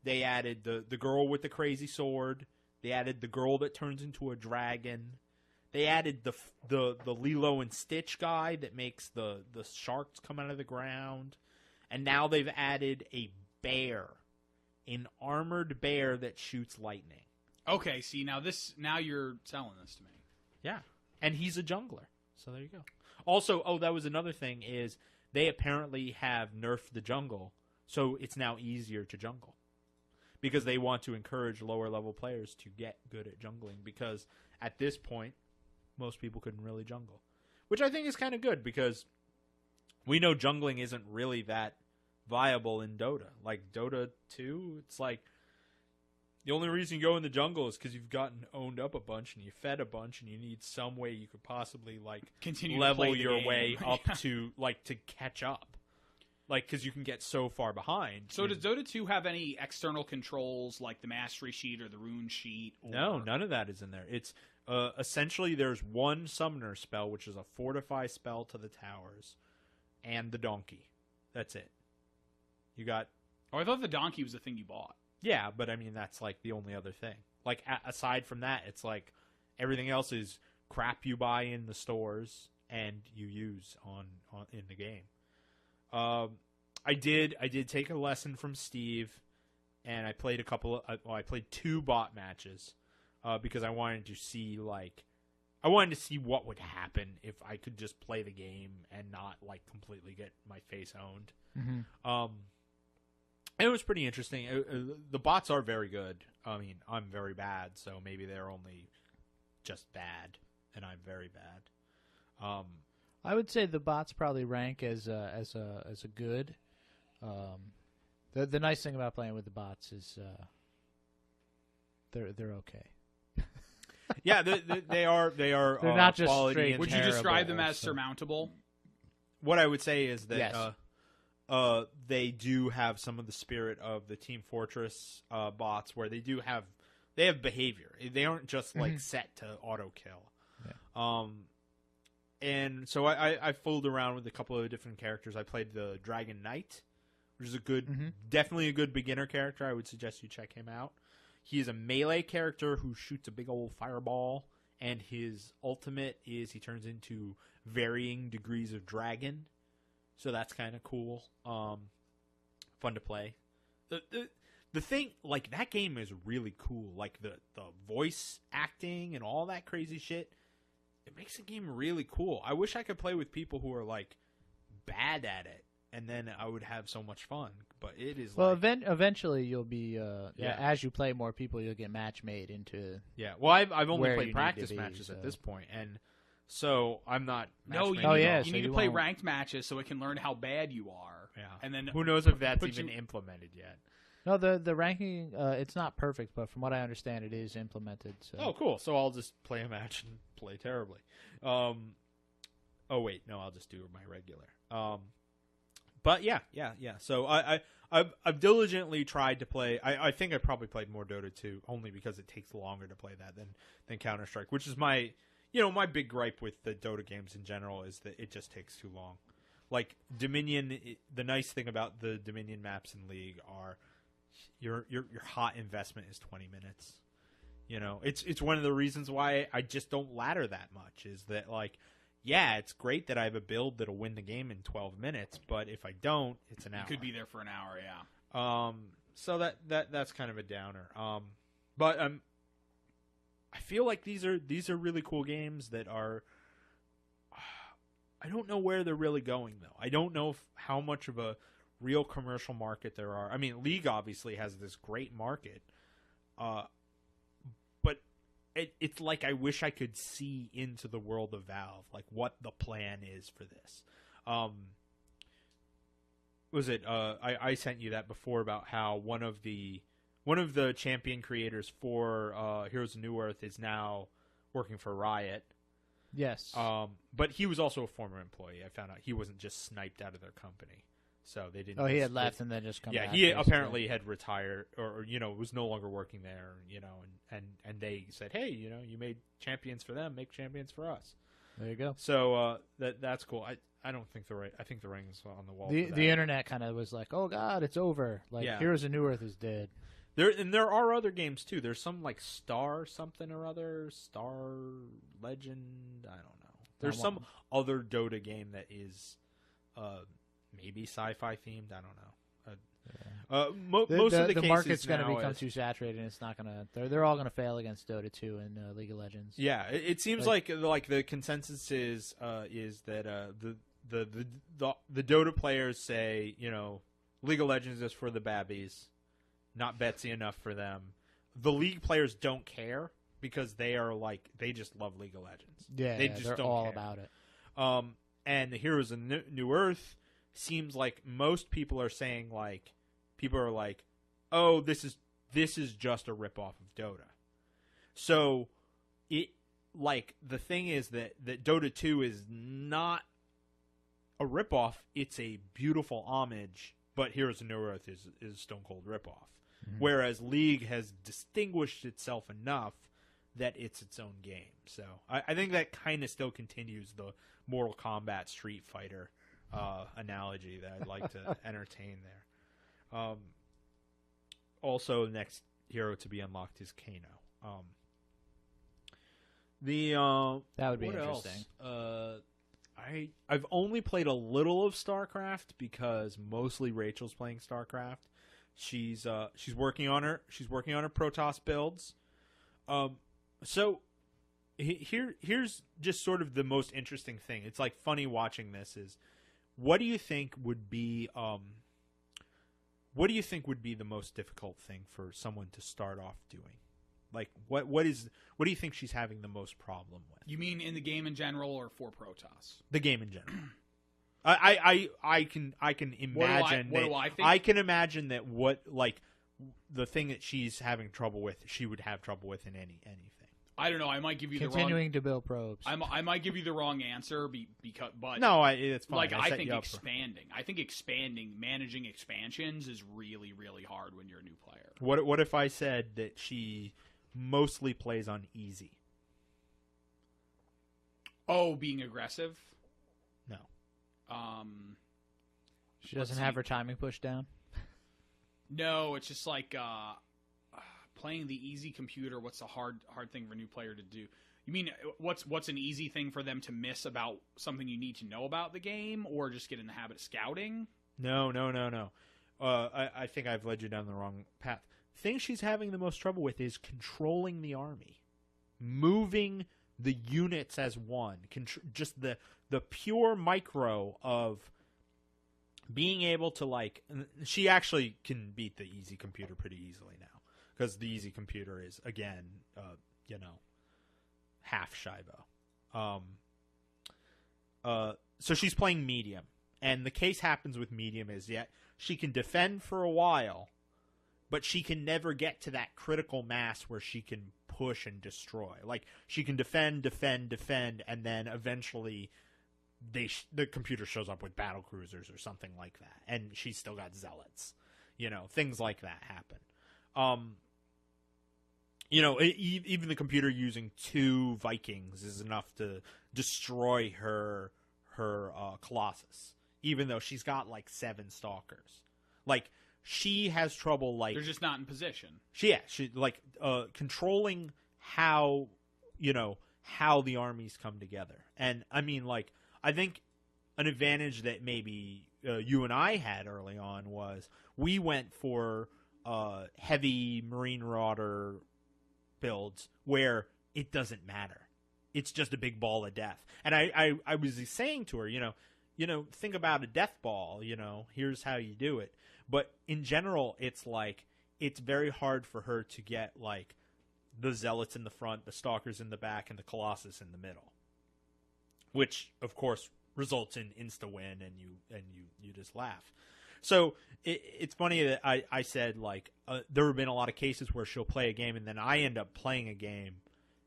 They added the girl with the crazy sword. They added the girl that turns into a dragon. They added the Lilo and Stitch guy that makes the sharks come out of the ground. And now they've added a bear, an armored bear that shoots lightning. Okay, see, now you're selling this to me. Yeah. And he's a jungler. So there you go. Also, that was another thing is they apparently have nerfed the jungle, so it's now easier to jungle. Because they want to encourage lower level players to get good at jungling because at this point most people couldn't really jungle. Which I think is kind of good because we know jungling isn't really that viable in Dota. Like Dota 2, it's like the only reason you go in the jungle is because you've gotten owned up a bunch and you fed a bunch and you need some way you could possibly like continue level to play your game. way up to like to catch up. Like, because you can get so far behind. So does Dota 2 have any external controls like the mastery sheet or the rune sheet? Or... No, none of that is in there. It's essentially there's one summoner spell, which is a fortify spell to the towers, and the donkey. That's it. You got... Oh, I thought the donkey was the thing you bought. Yeah, but I mean, that's like the only other thing. Like, aside from that, it's like everything else is crap you buy in the stores and you use on in the game. I did take a lesson from Steve, and I played I played 2 bot matches, because I wanted to see what would happen if I could just play the game and not like completely get my face owned. Mm-hmm. It was pretty interesting. The bots are very good. I mean, I'm very bad, so maybe they're only just bad, and I'm very bad. I would say the bots probably rank as a good. The nice thing about playing with the bots is they're okay. Yeah, they are. They're not just quality straight and Would you terrible, describe them as so- surmountable? What I would say is that Yes. they do have some of the spirit of the Team Fortress bots, where they have behavior. They aren't just like set to auto kill. Yeah. And so I fooled around with a couple of different characters. I played the Dragon Knight, which is definitely a good beginner character. I would suggest you check him out. He is a melee character who shoots a big old fireball, and his ultimate is he turns into varying degrees of dragon. So that's kind of cool. Fun to play. The thing, like, that game is really cool. Like, the voice acting and all that crazy shit, it makes the game really cool. I wish I could play with people who are, like, bad at it, and then I would have so much fun. But it is eventually you'll be, as you play more people, you'll get match made into... Yeah, well, I've only where you played need practice to be, matches so. at this point, and so I'm not... No, matchmaking Oh, you yeah, need, so you need you to play won't- ranked matches so it can learn how bad you are. Yeah. And then who knows if that's put even you- implemented yet. No, the ranking, it's not perfect, but from what I understand, it is implemented. So. Oh, cool. So I'll just play a match and play terribly. Oh, wait. No, I'll just do my regular. But yeah. So I've diligently tried to play. I think I probably played more Dota 2 only because it takes longer to play that than Counter-Strike, which is my big gripe with the Dota games in general is that it just takes too long. Like Dominion, the nice thing about the Dominion maps in League are your hot investment is 20 minutes. You know, it's one of the reasons why I just don't ladder that much is that, like, yeah, it's great that I have a build that'll win the game in 12 minutes, but if I don't, it's an hour. You could be there for an hour, yeah. So that's kind of a downer. But I feel like these are really cool games that are. I don't know where they're really going though. I don't know how much of a real commercial market there are. I mean, League obviously has this great market, but it's like I wish I could see into the world of Valve, like what the plan is for this. Was it? I sent you that before about how one of the champion creators for Heroes of New Earth is now working for Riot. Yes. But he was also a former employee. I found out he wasn't just sniped out of their company, so they didn't. Oh, he had left and then just come. Yeah, back, he basically. apparently had retired, or was no longer working there. And they said, hey, you made champions for them, make champions for us. There you go. So that's cool. I don't think I think the ring's on the wall. The internet kind of was like, oh god, it's over. Like Heroes of New Earth is dead. There are other games too. There's some like Star something or other, Star Legend. I don't know. There's some other Dota game that is maybe sci-fi themed. I don't know. Most of the market's going to now become too saturated, and it's not going to. They're all going to fail against Dota 2 and League of Legends. Yeah, it seems like the consensus is that the Dota players say League of Legends is for the babbies. Not Betsy enough for them. The League players don't care because they just love League of Legends. Yeah, they're don't all care. about it. And the Heroes of New Earth seems like most people are saying oh, this is just a ripoff of Dota. So the thing is that Dota 2 is not a ripoff. It's a beautiful homage, but Heroes of New Earth is stone cold ripoff. Mm-hmm. Whereas League has distinguished itself enough that it's its own game. So I think that kind of still continues the Mortal Kombat Street Fighter analogy that I'd like to entertain there. Also, next hero to be unlocked is Kano. That would be interesting. I've only played a little of Starcraft because mostly Rachel's playing Starcraft. She's working on her Protoss builds. So here's just sort of the most interesting thing. It's like funny watching this is what do you think would be the most difficult thing for someone to start off doing? Like what do you think she's having the most problem with? You mean in the game in general or for Protoss? The game in general. I can imagine what do I think? I can imagine that the thing that she's having trouble with, she would have trouble with in anything. I don't know. I might give you continuing to build probes. I might give you the wrong answer, but no, it's fine. I think expanding, managing expansions is really, really hard when you're a new player. What if I said that she mostly plays on easy? Oh, being aggressive? No. She doesn't have her timing pushed down? No, it's just like playing the easy computer. What's the hard thing for a new player to do? You mean what's an easy thing for them to miss about something you need to know about the game, or just get in the habit of scouting? No. I think I've led you down the wrong path. Thing she's having the most trouble with is controlling the army, moving the units as one, just the pure micro of being able to she actually can beat the easy computer pretty easily now because the easy computer is again half Shibo. So she's playing medium, and the case happens with medium is she can defend for a while, but she can never get to that critical mass where she can push and destroy. Like she can defend, and then eventually the computer shows up with battle cruisers or something like that, and she's still got zealots. Things like that happen. Even the computer using 2 Vikings is enough to destroy her Colossus, even though she's got 7 Stalkers. She has trouble they're just not in position. She controlling how how the armies come together. And I mean, like, I think an advantage that maybe you and I had early on was we went for heavy Marine Marauder builds where it doesn't matter. It's just a big ball of death. And I was saying to her, think about a death ball, here's how you do it. But in general, it's like, it's very hard for her to get, like, the Zealots in the front, the Stalkers in the back, and the Colossus in the middle. Which, of course, results in insta-win, and you just laugh. So it's funny that I said, like, there have been a lot of cases where she'll play a game, and then I end up playing a game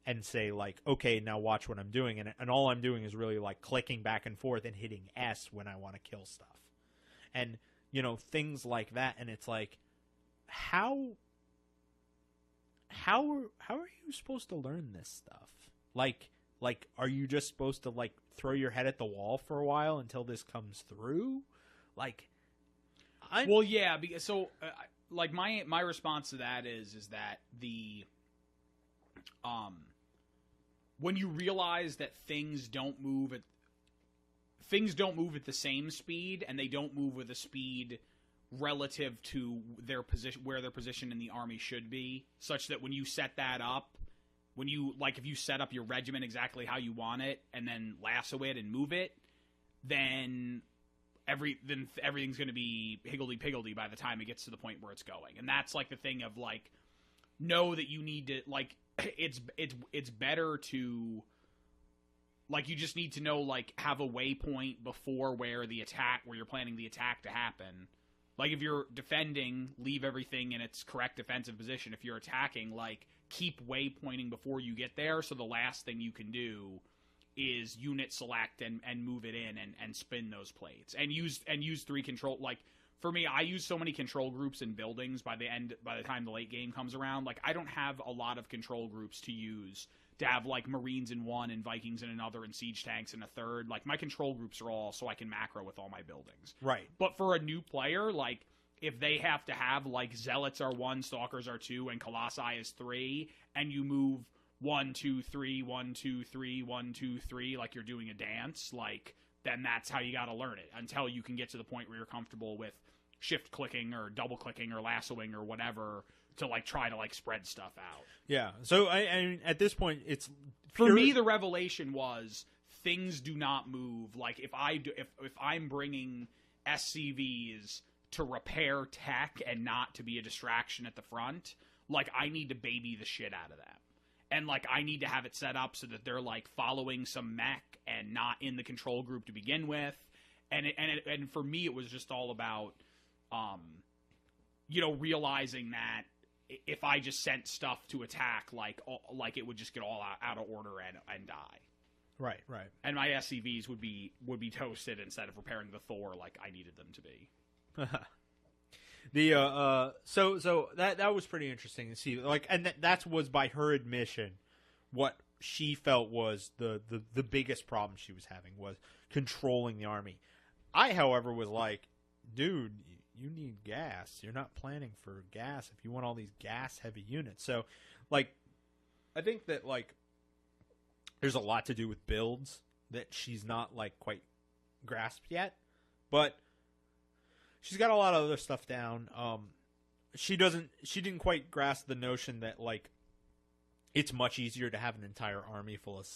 and say, like, okay, now watch what I'm doing. And all I'm doing is really, like, clicking back and forth and hitting S when I want to kill stuff. And, things like that. And it's like, how are you supposed to learn this stuff? Like, are you just supposed to, like, throw your head at the wall for a while until this comes through? Like, well, yeah. So, like, my response to that is that the when you realize that things don't move at the same speed, and they don't move with a speed relative to their position, where their position in the army should be, such that when you set that up, if you set up your regiment exactly how you want it and then lasso it and move it, then everything's going to be higgledy-piggledy by the time it gets to the point where it's going. And that's, like, the thing of, like, know that you need to, like, it's better to, like, you just need to know, like, have a waypoint before where you're planning the attack to happen. Like, if you're defending, leave everything in its correct defensive position. If you're attacking, like, keep waypointing before you get there, so the last thing you can do is unit select and move it in and spin those plates. And use 3 control. Like, for me, I use so many control groups in buildings by the time the late game comes around. Like, I don't have a lot of control groups to use to have, like, Marines in one and Vikings in another and siege tanks in a third. Like, my control groups are all so I can macro with all my buildings. Right. But for a new player, like, if they have to have, like, Zealots are 1, Stalkers are 2, and Colossi is 3, and you move 1, 2, 3, 1, 2, 3, 1, 2, 3, like you're doing a dance, like, then that's how you got to learn it until you can get to the point where you're comfortable with shift clicking or double clicking or lassoing or whatever to, like, try to, like, spread stuff out. Yeah. So I at this point, it's for me, the revelation was things do not move. Like, if I'm bringing SCVs to repair tech and not to be a distraction at the front, like, I need to baby the shit out of them. And, like, I need to have it set up so that they're, like, following some mech and not in the control group to begin with. And for me, it was just all about, realizing that if I just sent stuff to attack, like it would just get all out of order and die. Right. And my SCVs would be toasted instead of repairing the Thor like I needed them to be. So that was pretty interesting to see. Like, and that was, by her admission, what she felt was the biggest problem she was having was controlling the army. I, however, was like, dude, you need gas. You're not planning for gas if you want all these gas-heavy units. So, like, I think that, like, there's a lot to do with builds that she's not, like, quite grasped yet. But she's got a lot of other stuff down. She didn't quite grasp the notion that, like, it's much easier to have an entire army full of,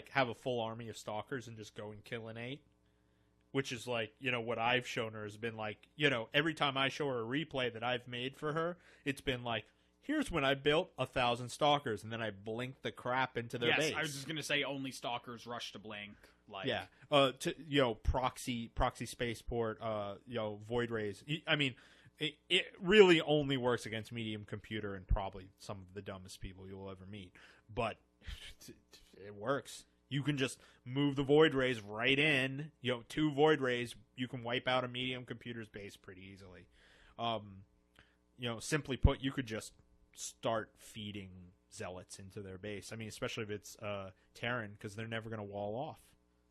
have a full army of stalkers and just go and kill an 8. Which is, like, what I've shown her has been, like, every time I show her a replay that I've made for her, it's been like, here's when I built 1,000 stalkers, and then I blinked the crap into their base. Yes, I was just going to say only stalkers rush to blink. Like, yeah. Proxy spaceport, void rays. I mean, it really only works against medium computer and probably some of the dumbest people you'll ever meet. But it works. You can just move the void rays right in. 2 void rays, you can wipe out a medium computer's base pretty easily. Simply put, you could just start feeding zealots into their base. I mean, especially if it's Terran, because they're never going to wall off.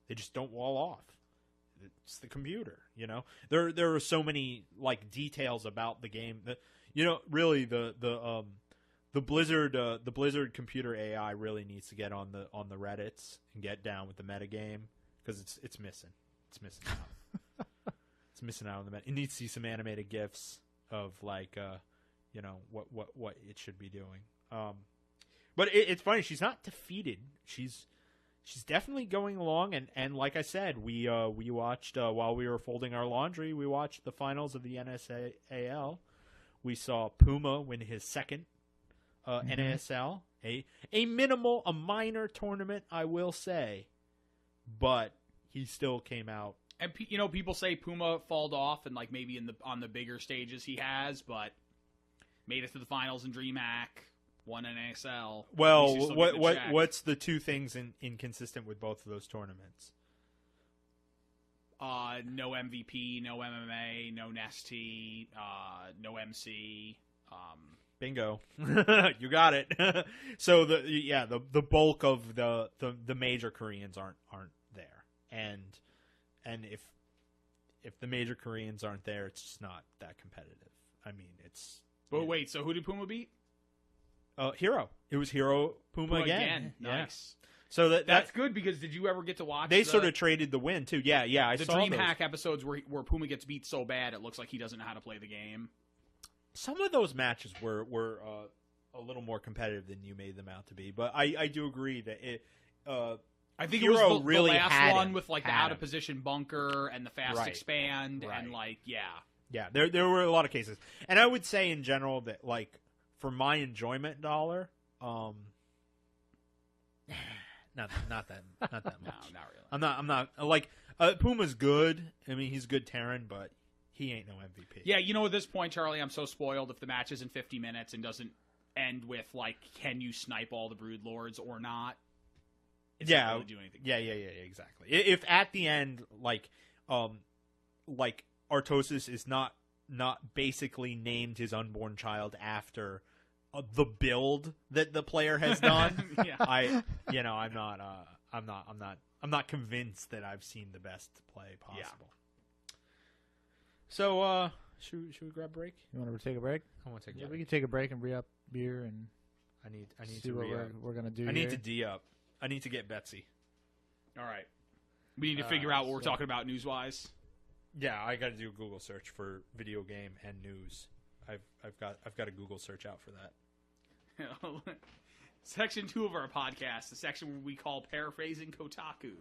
They just don't wall off. It's the computer, There are so many, like, details about the game that, really the the Blizzard computer AI really needs to get on the Reddits and get down with the metagame because it's missing. It's missing out. It's missing out on the meta. It needs to see some animated GIFs of like what it should be doing. But it's funny. She's not defeated. She's definitely going along. And like I said, we watched while we were folding our laundry. We watched the finals of the NSAL. We saw Puma win his second NASL, a minor tournament, I will say, but he still came out. And people say Puma falled off, and like maybe on the bigger stages he has, but made it to the finals in DreamHack, won NASL. Well, what's the two things inconsistent with both of those tournaments? No MVP, no MMA, no Nesty, no MC. Bingo, you got it. So the bulk of the major Koreans aren't there, and if the major Koreans aren't there, it's just not that competitive. I mean, it's. But wait, so who did Puma beat? Hero. It was Hero Puma again. Nice. Yeah. So that's good because did you ever get to watch? They sort of traded the win too. Yeah. I saw the DreamHack episodes where Puma gets beat so bad it looks like he doesn't know how to play the game. Some of those matches were a little more competitive than you made them out to be, but I do agree that it. I think Hero it was the really last one him, with like the out of position bunker and the fast expand and like yeah. There were a lot of cases, and I would say in general that like for my enjoyment dollar, not that much. No, not really. I'm not like Puma's good. I mean, he's good Terran, but he ain't no MVP. Yeah, at this point, Charlie, I'm so spoiled if the match is in 50 minutes and doesn't end with like, can you snipe all the Brood Lords or not? It's not really doing anything. Yeah, exactly. If at the end, like Artosis is not basically named his unborn child after the build that the player has done, I'm not convinced that I've seen the best play possible. Yeah. So, should we grab a break? You want to take a break? I want to take a break. We can take a break and re-up beer and I need see to what we're gonna do. I need to D-up. I need to get Betsy. All right. We need to figure out what we're talking about news-wise. Yeah, I got to do a Google search for video game and news. I've got a Google search out for that. Section 2 of our podcast, the section we call Paraphrasing Kotaku.